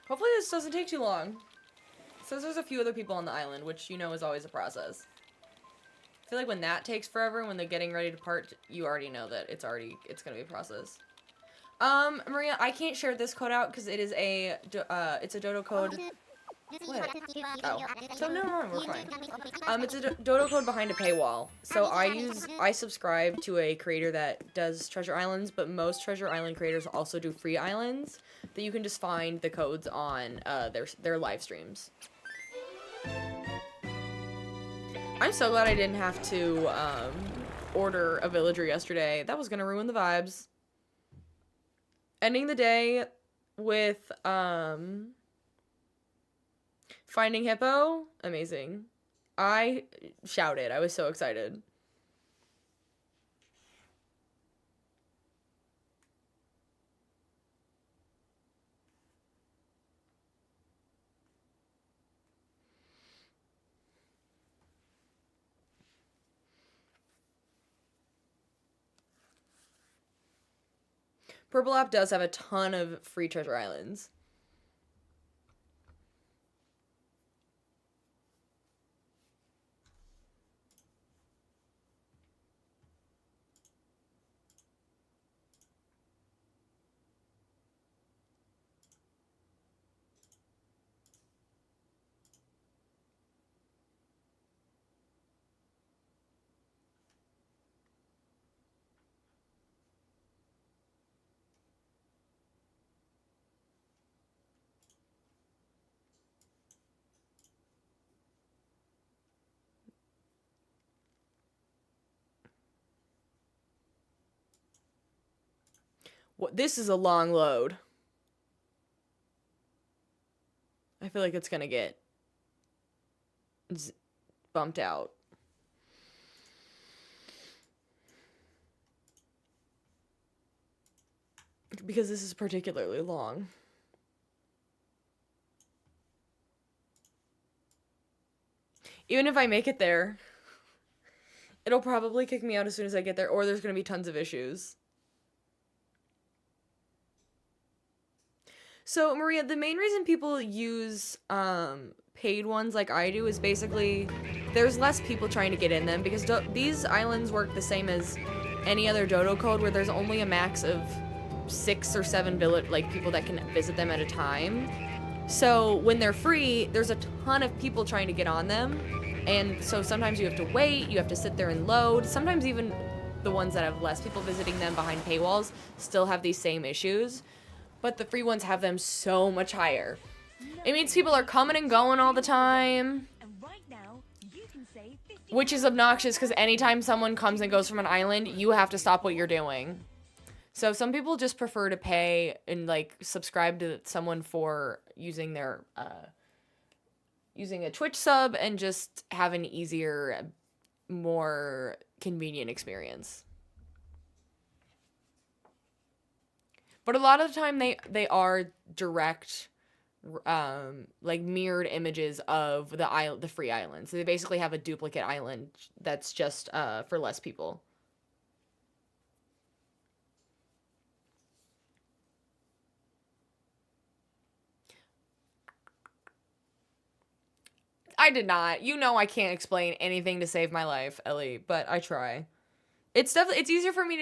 Hopefully this doesn't take too long. It says there's a few other people on the island, which you know is always a process. I feel like when that takes forever, when they're getting ready to part, you already know that it's gonna be a process. Maria, I can't share this code out because it is it's a dodo code. What? Oh. So no, we're fine. It's a dodo code behind a paywall. So I subscribe to a creator that does Treasure Islands, but most Treasure Island creators also do free islands that you can just find the codes on their live streams. I'm so glad I didn't have to order a villager yesterday. That was gonna ruin the vibes. Ending the day with Finding Hippo, amazing. I shouted. I was so excited. Purple app does have a ton of free treasure islands. What? This is a long load. I feel like it's gonna get bumped out. Because this is particularly long. Even if I make it there, it'll probably kick me out as soon as I get there, or there's gonna be tons of issues. So, Maria, the main reason people use paid ones like I do is basically there's less people trying to get in them, because these islands work the same as any other dodo code, where there's only a max of 6 or 7 people that can visit them at a time. So when they're free, there's a ton of people trying to get on them, and so sometimes you have to wait, you have to sit there and load. Sometimes even the ones that have less people visiting them behind paywalls still have these same issues, but the free ones have them so much higher. It means people are coming and going all the time, which is obnoxious because anytime someone comes and goes from an island, you have to stop what you're doing. So some people just prefer to pay and like subscribe to someone for using their using a Twitch sub and just have an easier, more convenient experience. But a lot of the time they are direct like mirrored images of the free island. So they basically have a duplicate island that's just for less people. I did not. You know I can't explain anything to save my life, Ellie, but I try. It's easier for me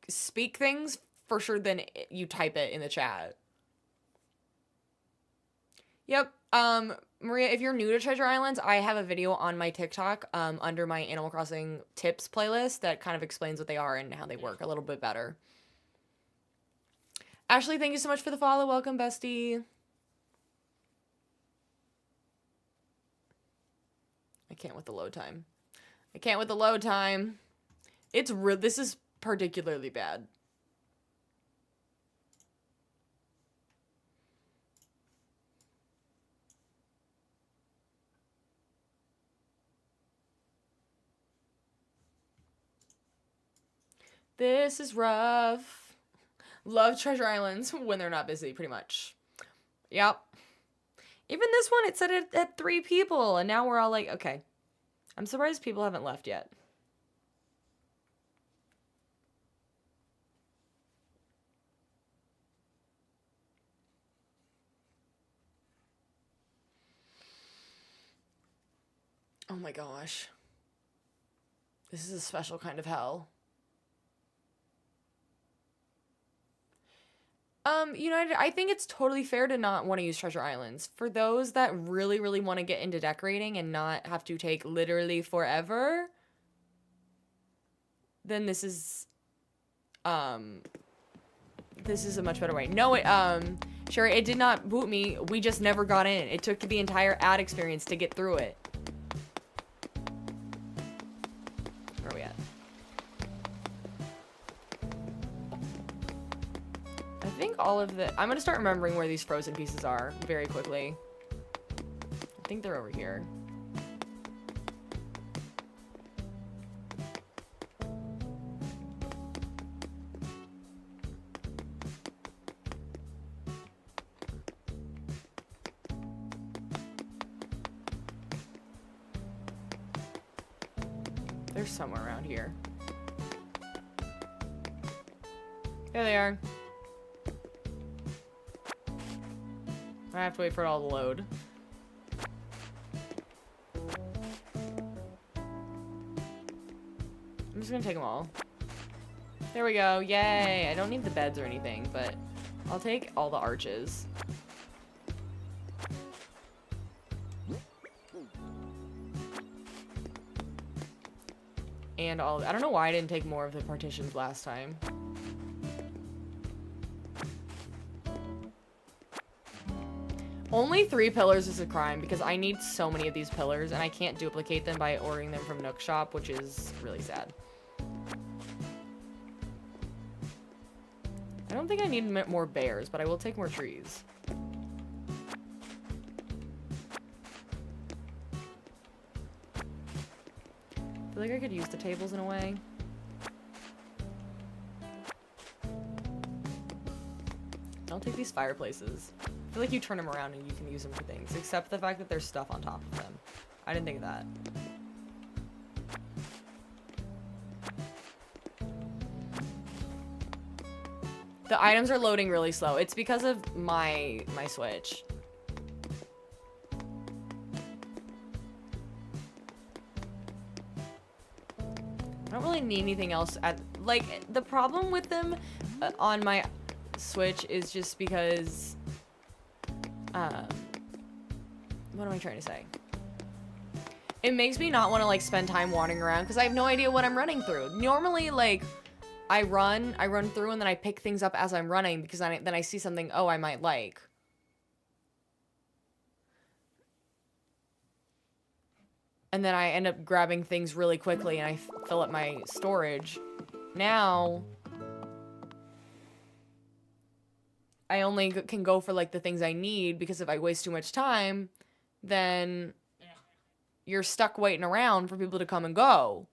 to speak things for sure than you type it in the chat. Yep. Maria, if you're new to Treasure Islands, I have a video on my TikTok under my Animal Crossing tips playlist that kind of explains what they are and how they work a little bit better. Ashley, thank you so much for the follow. Welcome, bestie. I can't with the load time. I can't with the load time. This is particularly bad. This is rough. Love Treasure Islands when they're not busy, pretty much. Yep. Even this one, it said it had 3 people, and now we're all like, okay. I'm surprised people haven't left yet. Oh my gosh. This is a special kind of hell. United, I think it's totally fair to not want to use Treasure Islands. For those that really, really want to get into decorating and not have to take literally forever, then this is a much better way. No, Sherry, it did not boot me. We just never got in. It took the entire ad experience to get through it. Where are we at? I think all of the... I'm going to start remembering where these frozen pieces are very quickly. I think they're over here. They're somewhere around here. There they are. I have to wait for it all to load. I'm just gonna take them all. There we go. Yay. I don't need the beds or anything, but I'll take all the arches. And all, I don't know why I didn't take more of the partitions last time. Only 3 pillars is a crime because I need so many of these pillars and I can't duplicate them by ordering them from Nook Shop, which is really sad. I don't think I need more bears, but I will take more trees. I feel like I could use the tables in a way. I'll take these fireplaces. I feel like you turn them around and you can use them for things, except the fact that there's stuff on top of them. I didn't think of that. The items are loading really slow. It's because of my Switch. I don't really need anything else like the problem with them on my Switch is just because what am I trying to say? It makes me not want to like spend time wandering around because I have no idea what I'm running through. Normally like I run through and then I pick things up as I'm running because then I see something, oh, I might like. And then I end up grabbing things really quickly and I fill up my storage. Now, I only can go for like the things I need because if I waste too much time, then you're stuck waiting around for people to come and go.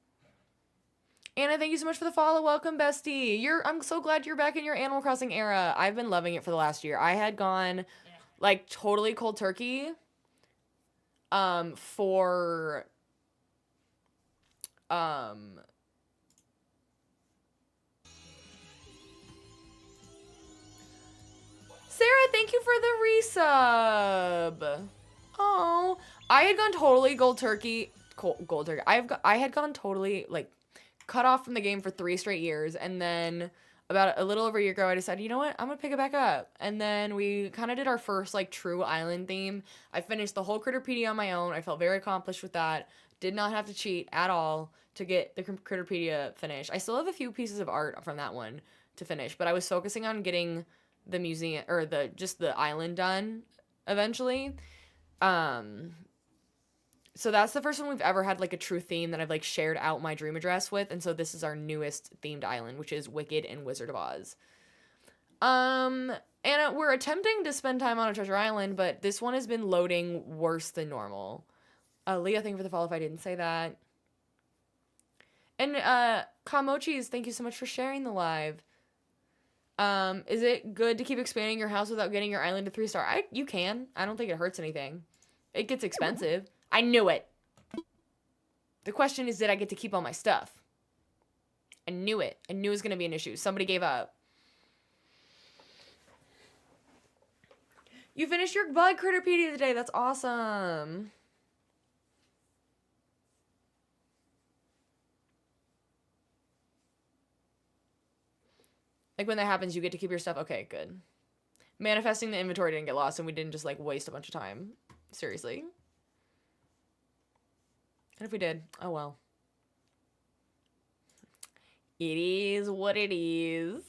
Anna, thank you so much for the follow. Welcome, bestie. I'm so glad you're back in your Animal Crossing era. I've been loving it for the last year. I had gone like totally cold turkey for Sarah, thank you for the resub. Oh, I had gone totally cold turkey. I had gone totally like cut off from the game for 3 straight years, and then about a little over a year ago I decided, you know what, I'm gonna pick it back up. And then we kind of did our first like true island theme. I finished the whole Critterpedia on my own. I felt very accomplished with that. Did not have to cheat at all to get the Critterpedia finished. I still have a few pieces of art from that one to finish, but I was focusing on getting the museum or just the island done eventually. So that's the first one we've ever had like a true theme that I've like shared out my dream address with, and so this is our newest themed island, which is Wicked and Wizard of Oz. And we're attempting to spend time on a treasure island, but this one has been loading worse than normal. Leah, thank you for the follow if I didn't say that. And Kamochis, thank you so much for sharing the live. Is it good to keep expanding your house without getting your island to 3-star? You can. I don't think it hurts anything. It gets expensive. I knew it. The question is, did I get to keep all my stuff? I knew it. I knew it was going to be an issue. Somebody gave up. You finished your bug Critterpedia today. That's awesome. Like when that happens, you get to keep your stuff. Okay, good. Manifesting the inventory didn't get lost and we didn't just like waste a bunch of time. Seriously. And if we did, oh well. It is what it is.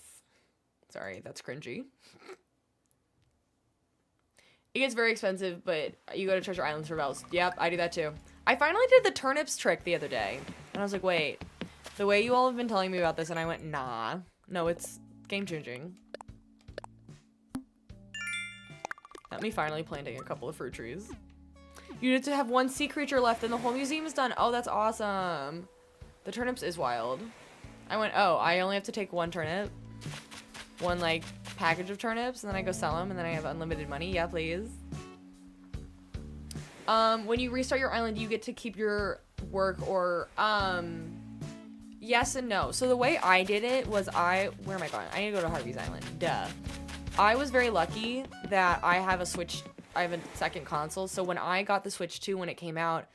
Sorry, that's cringy. It gets very expensive, but you go to Treasure Islands for bells. Yep, I do that too. I finally did the turnips trick the other day. And I was like, wait, the way you all have been telling me about this, and I went, nah. No, it's game changing. Got me finally planting a couple of fruit trees. You need to have 1 sea creature left and the whole museum is done. Oh, that's awesome. The turnips is wild. I went, oh, I only have to take 1 turnip. 1, like, package of turnips, and then I go sell them, and then I have unlimited money. Yeah, please. When you restart your island, you get to keep your work or, yes and no. So the way I did it was where am I going? I need to go to Harvey's Island. Duh. I was very lucky that I have a Switch I have a second console. So when I got the Switch 2 when it came out,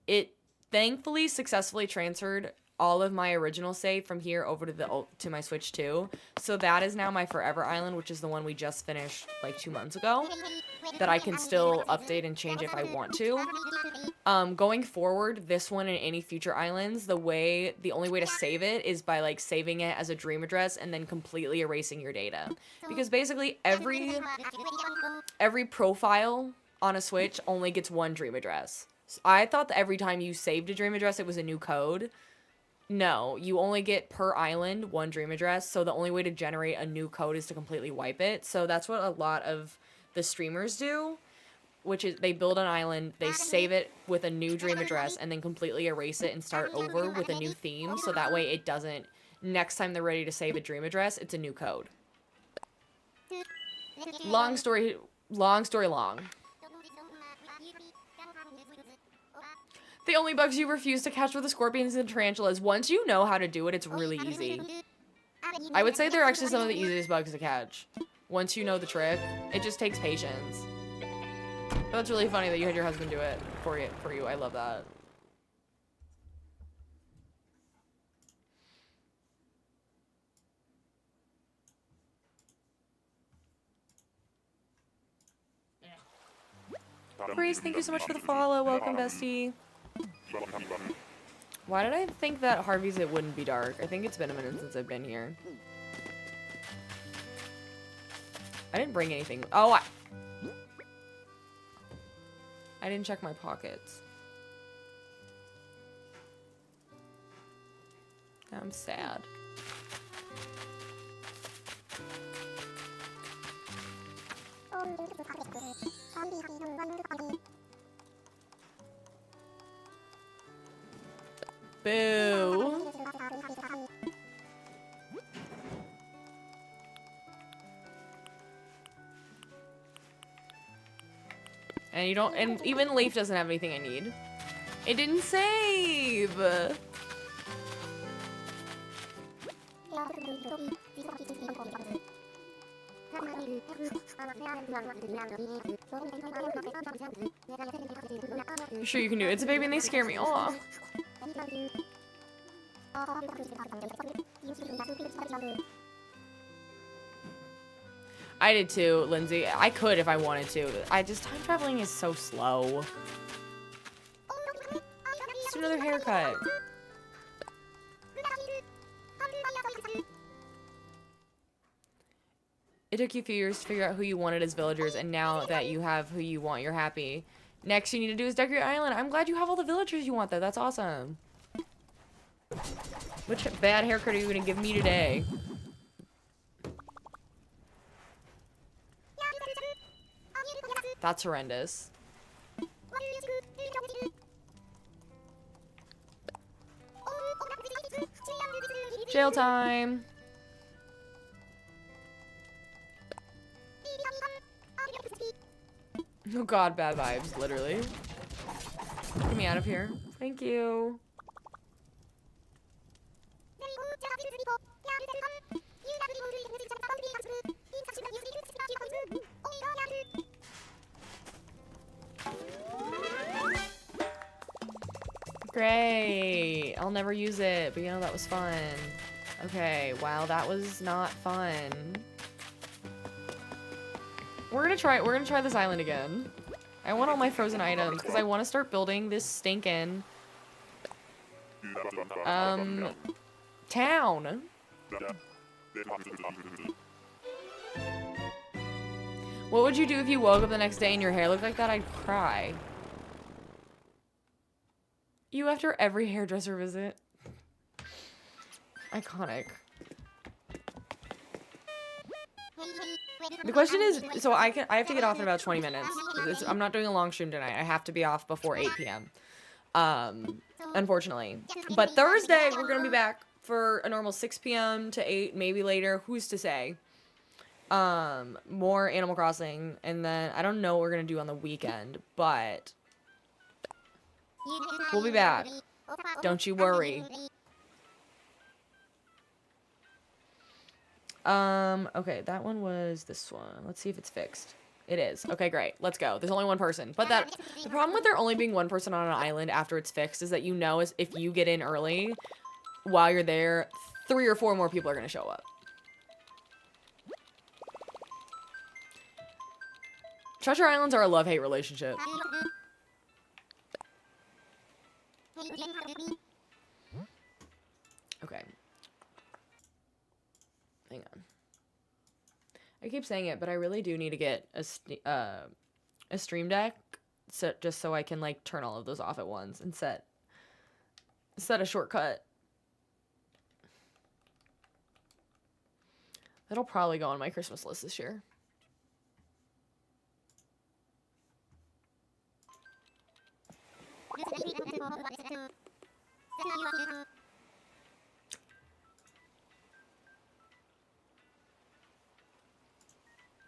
it thankfully successfully transferred all of my original save from here over to my Switch 2. So that is now my Forever Island, which is the one we just finished like 2 months ago, that I can still update and change if I want to. Going forward, this one and any future islands, the only way to save it is by like saving it as a dream address and then completely erasing your data. Because basically every profile on a Switch only gets one dream address. So I thought that every time you saved a dream address, it was a new code. No, you only get per island one dream address, so the only way to generate a new code is to completely wipe it. So that's what a lot of the streamers do, which is they build an island, they save it with a new dream address, and then completely erase it and start over with a new theme, so that way it doesn't, next time they're ready to save a dream address, it's a new code. Long story long. The only bugs you refuse to catch with the scorpions and tarantulas. Once you know how to do it, it's really easy. I would say they're actually some of the easiest bugs to catch. Once you know the trick, it just takes patience. But that's really funny that you had your husband do it for you. I love that. Grace, thank you so much for the follow. Welcome, bestie. Why did I think that Harvey's it wouldn't be dark? I think it's been a minute since I've been here. I didn't bring anything. Oh, I didn't check my pockets. I'm sad. Boo. And you don't, and even Leaf doesn't have anything I need. It didn't save. You sure you can do it? It's a baby and they scare me. Aw. I did too, Lindsay. I could if I wanted to. Time traveling is so slow. Just another haircut. It took you a few years to figure out who you wanted as villagers, and now that you have who you want, you're happy. Next you need to do is decorate your island. I'm glad you have all the villagers you want, though. That's awesome. Which bad haircut are you going to give me today? That's horrendous. Jail time. Oh god, bad vibes, literally. Get me out of here. Thank you. Great. I'll never use it, but you know, that was fun. Okay, wow, that was not fun. We're gonna try this island again. I want all my frozen items because I want to start building this stinking town. What would you do if you woke up the next day and your hair looked like that? I'd cry. You after every hairdresser visit. Iconic. The question is, so I have to get off in about 20 minutes. I'm not doing a long stream tonight. I have to be off before 8 p.m. Unfortunately. But Thursday, we're going to be back for a normal 6 p.m. to 8, maybe later. Who's to say? More Animal Crossing. And then, I don't know what we're going to do on the weekend, but we'll be back. Don't you worry. Okay, that one was this one. Let's see if it's fixed. It is. Okay, great. Let's go. There's only one person. But the problem with there only being one person on an island after it's fixed is that you know is if you get in early, while you're there, 3 or 4 more people are going to show up. Treasure Islands are a love-hate relationship. Okay. Hang on. I keep saying it, but I really do need to get a stream deck just so I can like turn all of those off at once and set a shortcut. That'll probably go on my Christmas list this year.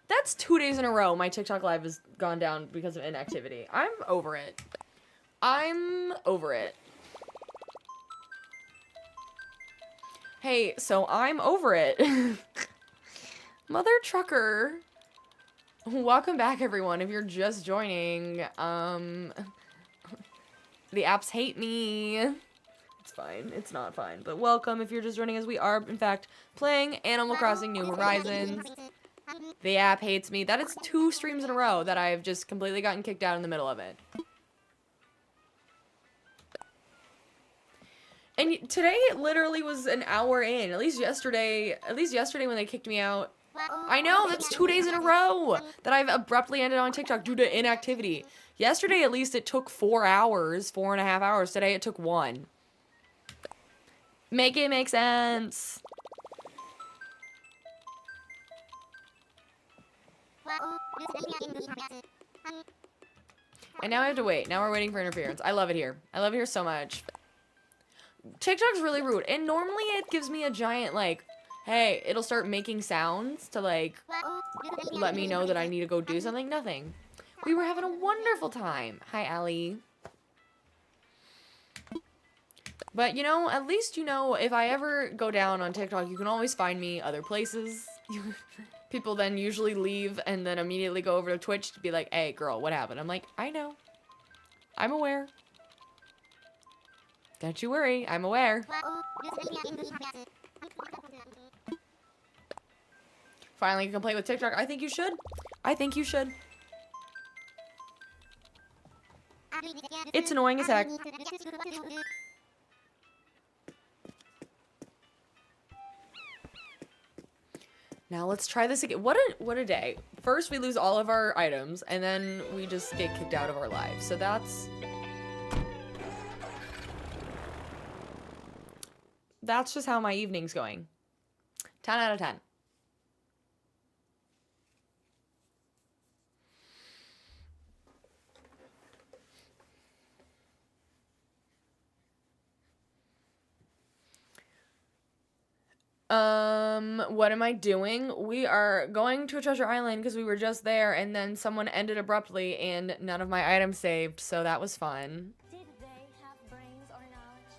That's 2 days in a row my TikTok live has gone down because of inactivity. I'm over it. I'm over it. Hey, so I'm over it. Mother trucker. Welcome back, everyone. If you're just joining, the apps hate me. It's fine. It's not fine. But welcome if you're just joining us. We are, in fact, playing Animal Crossing New Horizons. The app hates me. That is 2 streams in a row that I've just completely gotten kicked out in the middle of it. And today it literally was an hour in. At least yesterday when they kicked me out. I know, that's 2 days in a row that I've abruptly ended on TikTok due to inactivity. Yesterday, at least, it took 4 hours, 4.5 hours. Today, it took 1. Make it make sense. And now I have to wait. Now we're waiting for interference. I love it here. I love it here so much. TikTok's really rude. And normally it gives me a giant, like, hey, it'll start making sounds to, like, let me know that I need to go do something. Nothing. We were having a wonderful time. Hi, Allie. But, you know, at least, you know, if I ever go down on TikTok, you can always find me other places. People then usually leave and then immediately go over to Twitch to be like, hey, girl, what happened? I'm like, I know. I'm aware. Don't you worry. I'm aware. Finally, you can play with TikTok. I think you should. I think you should. It's annoying as heck. Now let's try this again. What a day. First we lose all of our items, and then we just get kicked out of our lives. So that's just how my evening's going. 10 out of 10. What am I doing? We are going to a treasure island because we were just there and then someone ended abruptly and none of my items saved, so that was fun. Did they have brains or knowledge?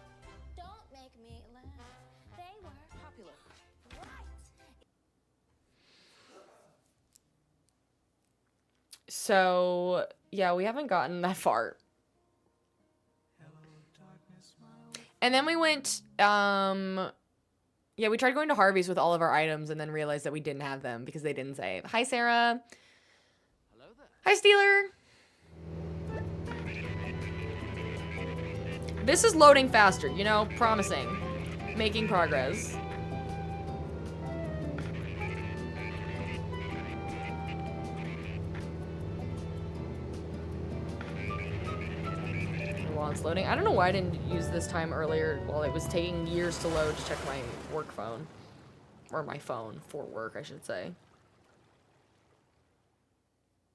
Don't make me laugh. They were popular. Right. So, yeah, we haven't gotten that far. And then we went, yeah, we tried going to Harvey's with all of our items and then realized that we didn't have them because they didn't save. Hi, Sarah. Hello there. Hi, Steeler. This is loading faster, you know, promising. Making progress. While it's loading. I don't know why I didn't use this time earlier while it was taking years to load to check my work phone. Or my phone for work, I should say.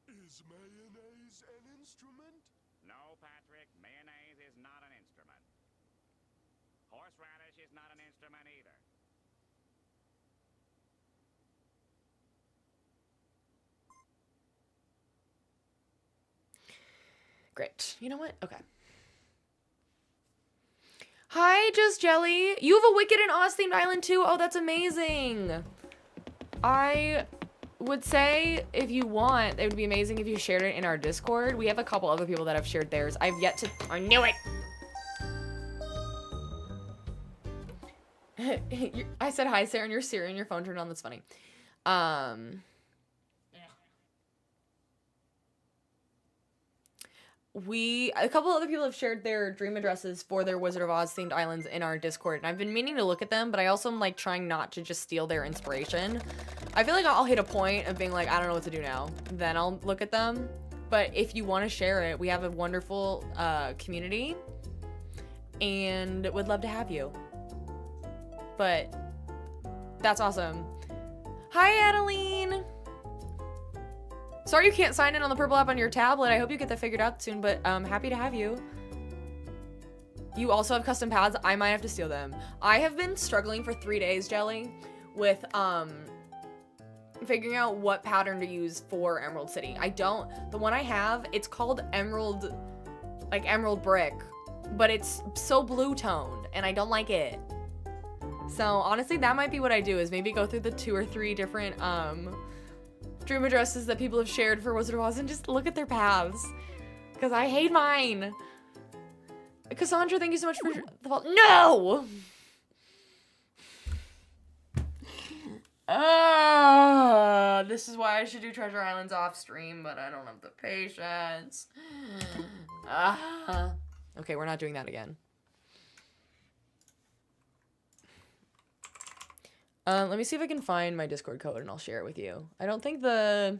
Is mayonnaise an instrument? No, Patrick, mayonnaise is not an instrument. Horseradish is not an instrument either. Great. You know what? Okay. Hi, Just Jelly. You have a Wicked and Oz themed island too? Oh, that's amazing. I would say if you want, it would be amazing if you shared it in our Discord. We have a couple other people that have shared theirs. I've yet to. I knew it. I said hi, Sarah, and your Siri and your phone turned on. That's funny. A couple other people have shared their dream addresses for their Wizard of Oz themed islands in our Discord, and I've been meaning to look at them, but I also am like trying not to just steal their inspiration. I feel like I'll hit a point of being like, I don't know what to do now. Then I'll look at them. But if you want to share it, we have a wonderful community, and would love to have you. But that's awesome. Hi, Adeline. Sorry you can't sign in on the purple app on your tablet. I hope you get that figured out soon, but happy to have you. You also have custom pads. I might have to steal them. I have been struggling for 3 days, Jelly, with figuring out what pattern to use for Emerald City. The one I have, it's called Emerald, like Emerald Brick, but it's so blue toned and I don't like it. So honestly, that might be what I do, is maybe go through the 2 or 3 different dream addresses that people have shared for Wizard of Oz and just look at their paths, because I hate mine. Cassandra, thank you so much for the follow. No! This is why I should do Treasure Islands off stream, but I don't have the patience. Okay, we're not doing that again. Let me see if I can find my Discord code and I'll share it with you. I think it'll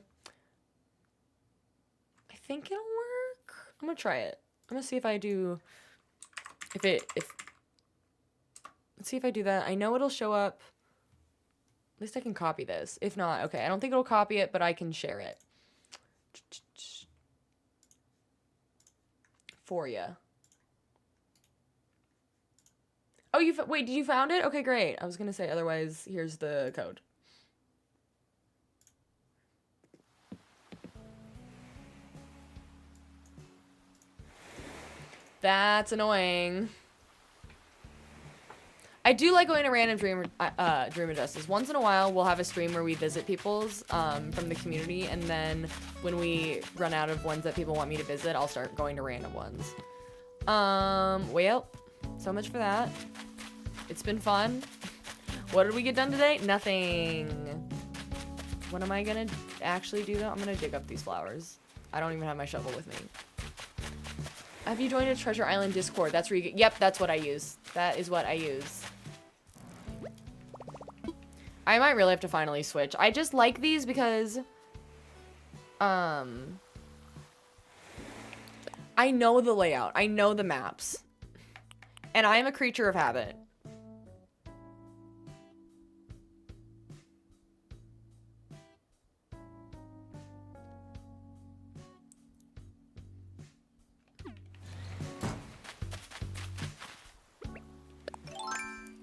work. I'm gonna try it. I'm gonna see if I do, let's see if I do that. I know it'll show up. At least I can copy this. If not, okay. I don't think it'll copy it, but I can share it for you. Oh, wait, did you found it? Okay, great. I was gonna say, otherwise, here's the code. That's annoying. I do like going to random dream addresses. Once in a while, we'll have a stream where we visit people's from the community, and then when we run out of ones that people want me to visit, I'll start going to random ones. Well, so much for that. It's been fun. What did we get done today? Nothing. What am I gonna actually do though? I'm gonna dig up these flowers. I don't even have my shovel with me. Have you joined a Treasure Island Discord? That's where you get, yep, that's what I use. That is what I use. I might really have to finally switch. I just like these because, I know the layout. I know the maps. And I am a creature of habit.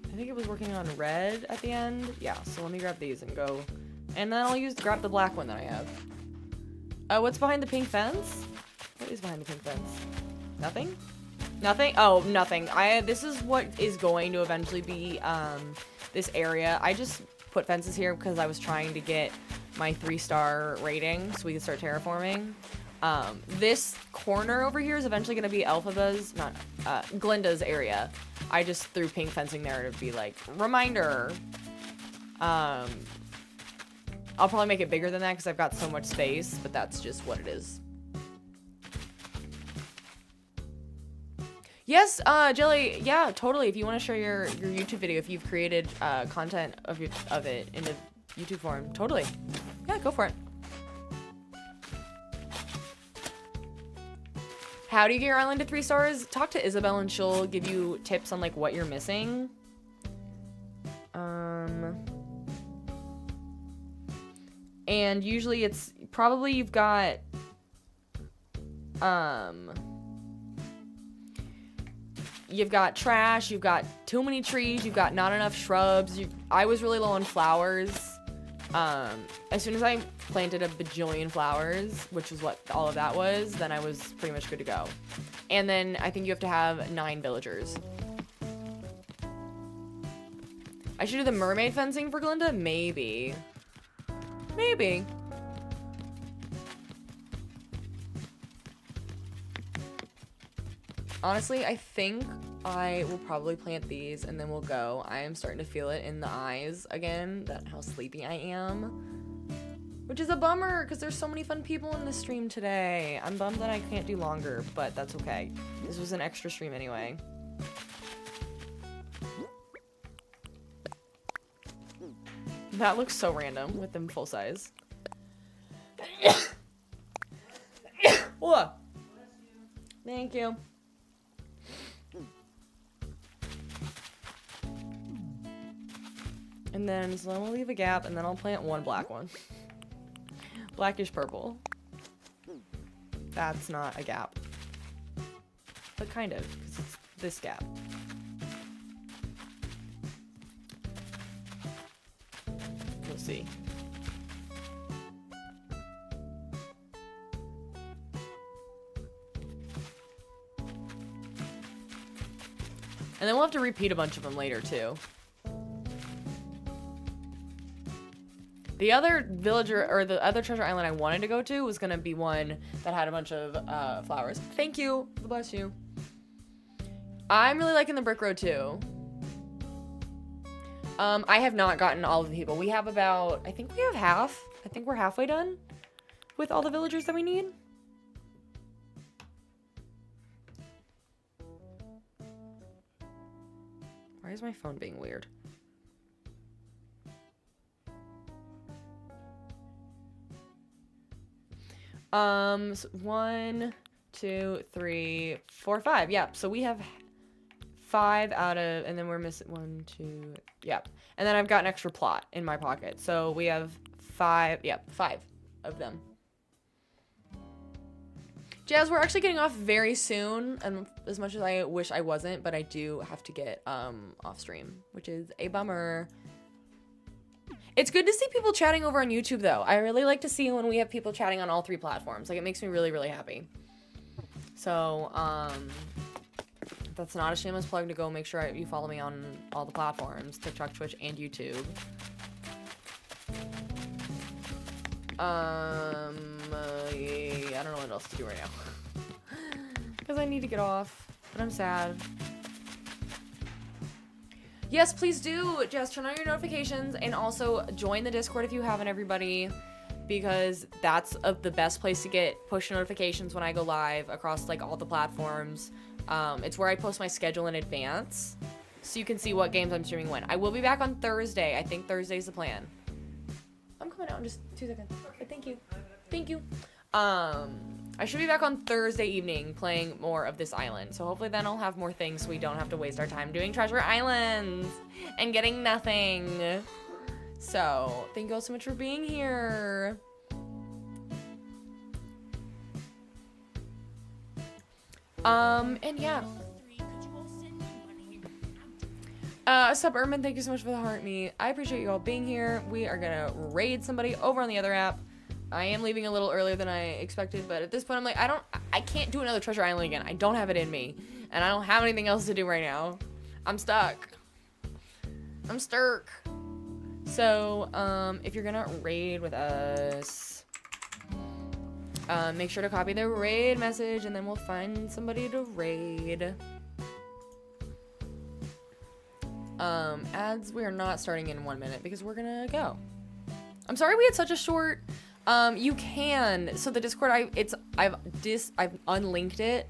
I think it was working on red at the end. Yeah, so let me grab these and go. And then I'll grab the black one that I have. What's behind the pink fence? What is behind the pink fence? Nothing? Nothing? Oh, nothing. This is what is going to eventually be this area. I just put fences here because I was trying to get my 3-star rating so we can start terraforming. This corner over here is eventually going to be Glinda's area. I just threw pink fencing there to be like, reminder. I'll probably make it bigger than that because I've got so much space, but that's just what it is. Yes, Jelly, yeah, totally. If you want to share your YouTube video, if you've created content of it in a YouTube form, totally. Yeah, go for it. How do you get your island to 3 stars? Talk to Isabel and she'll give you tips on like what you're missing. And usually it's probably you've got trash, you've got too many trees, you've got not enough shrubs. I was really low on flowers. As soon as I planted a bajillion flowers, which is what all of that was, then I was pretty much good to go. And then I think you have to have 9 villagers. I should do the mermaid fencing for Glinda? Maybe. Maybe. Honestly, I think I will probably plant these and then we'll go. I am starting to feel it in the eyes again, that how sleepy I am. Which is a bummer, because there's so many fun people in this stream today. I'm bummed that I can't do longer, but that's okay. This was an extra stream anyway. That looks so random with them full size. Whoa. Thank you. And then, so I'm gonna leave a gap, and then I'll plant one black one. Blackish purple. That's not a gap. But kind of, because it's this gap. We'll see. And then we'll have to repeat a bunch of them later, too. The other villager, or the other treasure island I wanted to go to was going to be one that had a bunch of flowers. Thank you. Bless you. I'm really liking the brick road, too. I have not gotten all of the people. We have about, I think we have half. I think we're halfway done with all the villagers that we need. Why is my phone being weird? So 1, 2, 3, 4, 5. Yeah, so we have 5 out of, and then we're missing 1, 2, yeah. And then I've got an extra plot in my pocket. So we have 5, yeah, 5 of them. Jazz, we're actually getting off very soon, and as much as I wish I wasn't, but I do have to get off stream, which is a bummer. It's good to see people chatting over on YouTube, though. I really like to see when we have people chatting on all 3 platforms. Like, it makes me really, really happy. So, that's not a shameless plug to go make sure you follow me on all the platforms, TikTok, Twitch, and YouTube. I don't know what else to do right now. Because I need to get off, but I'm sad. Yes, please do. Just turn on your notifications and also join the Discord if you haven't, everybody, because that's the best place to get push notifications when I go live across like all the platforms. It's where I post my schedule in advance, so you can see what games I'm streaming when. I will be back on Thursday. I think Thursday's the plan. I'm coming out in just 2 seconds. Okay, thank you. Thank you. I should be back on Thursday evening playing more of this island. So hopefully then I'll have more things so we don't have to waste our time doing treasure islands and getting nothing. So thank you all so much for being here. And yeah. Sup, Ermin, thank you so much for the heart meet. I appreciate you all being here. We are gonna raid somebody over on the other app. I am leaving a little earlier than I expected, but at this point I'm like, I can't do another treasure island again. I don't have it in me, and I don't have anything else to do right now. I'm stuck. I'm stuck. So, if you're gonna raid with us, make sure to copy the raid message, and then we'll find somebody to raid. Ads, we are not starting in 1 minute because we're gonna go. I'm sorry we had such a short. You can. So the Discord, I've unlinked it.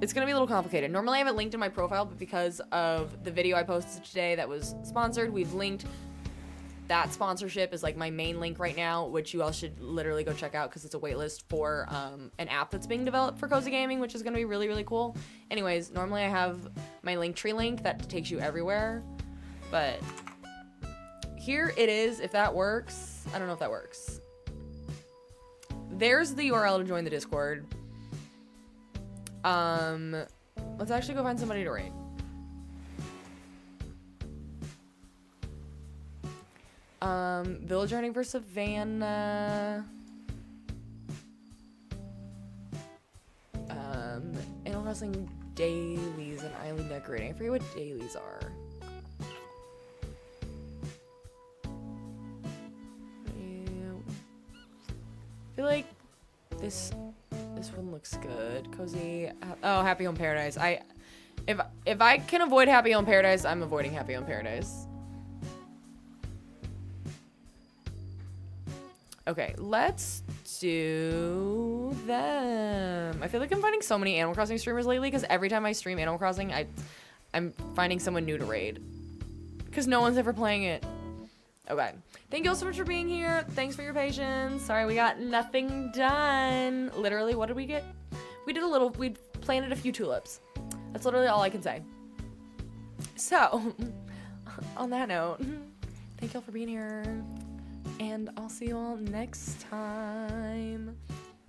It's gonna be a little complicated. Normally I have it linked in my profile, but because of the video I posted today that was sponsored, we've linked. That sponsorship is like my main link right now, which you all should literally go check out because it's a waitlist for an app that's being developed for Cozy Gaming, which is gonna be really, really cool. Anyways, normally I have my Linktree link that takes you everywhere, but here it is, if that works. I don't know if that works. There's the URL to join the Discord. Let's actually go find somebody to raid. Villager hunting for Savannah. Animal wrestling dailies and island decorating. I forget what dailies are. This one looks good. Cozy. Oh, Happy Home Paradise. If I can avoid Happy Home Paradise, I'm avoiding Happy Home Paradise. Okay, let's do them. I feel like I'm finding so many Animal Crossing streamers lately because every time I stream Animal Crossing, I'm finding someone new to raid. Because no one's ever playing it. Okay. Thank you all so much for being here. Thanks for your patience. Sorry, we got nothing done. Literally, what did we get? We planted a few tulips. That's literally all I can say. So, on that note, thank you all for being here. And I'll see you all next time.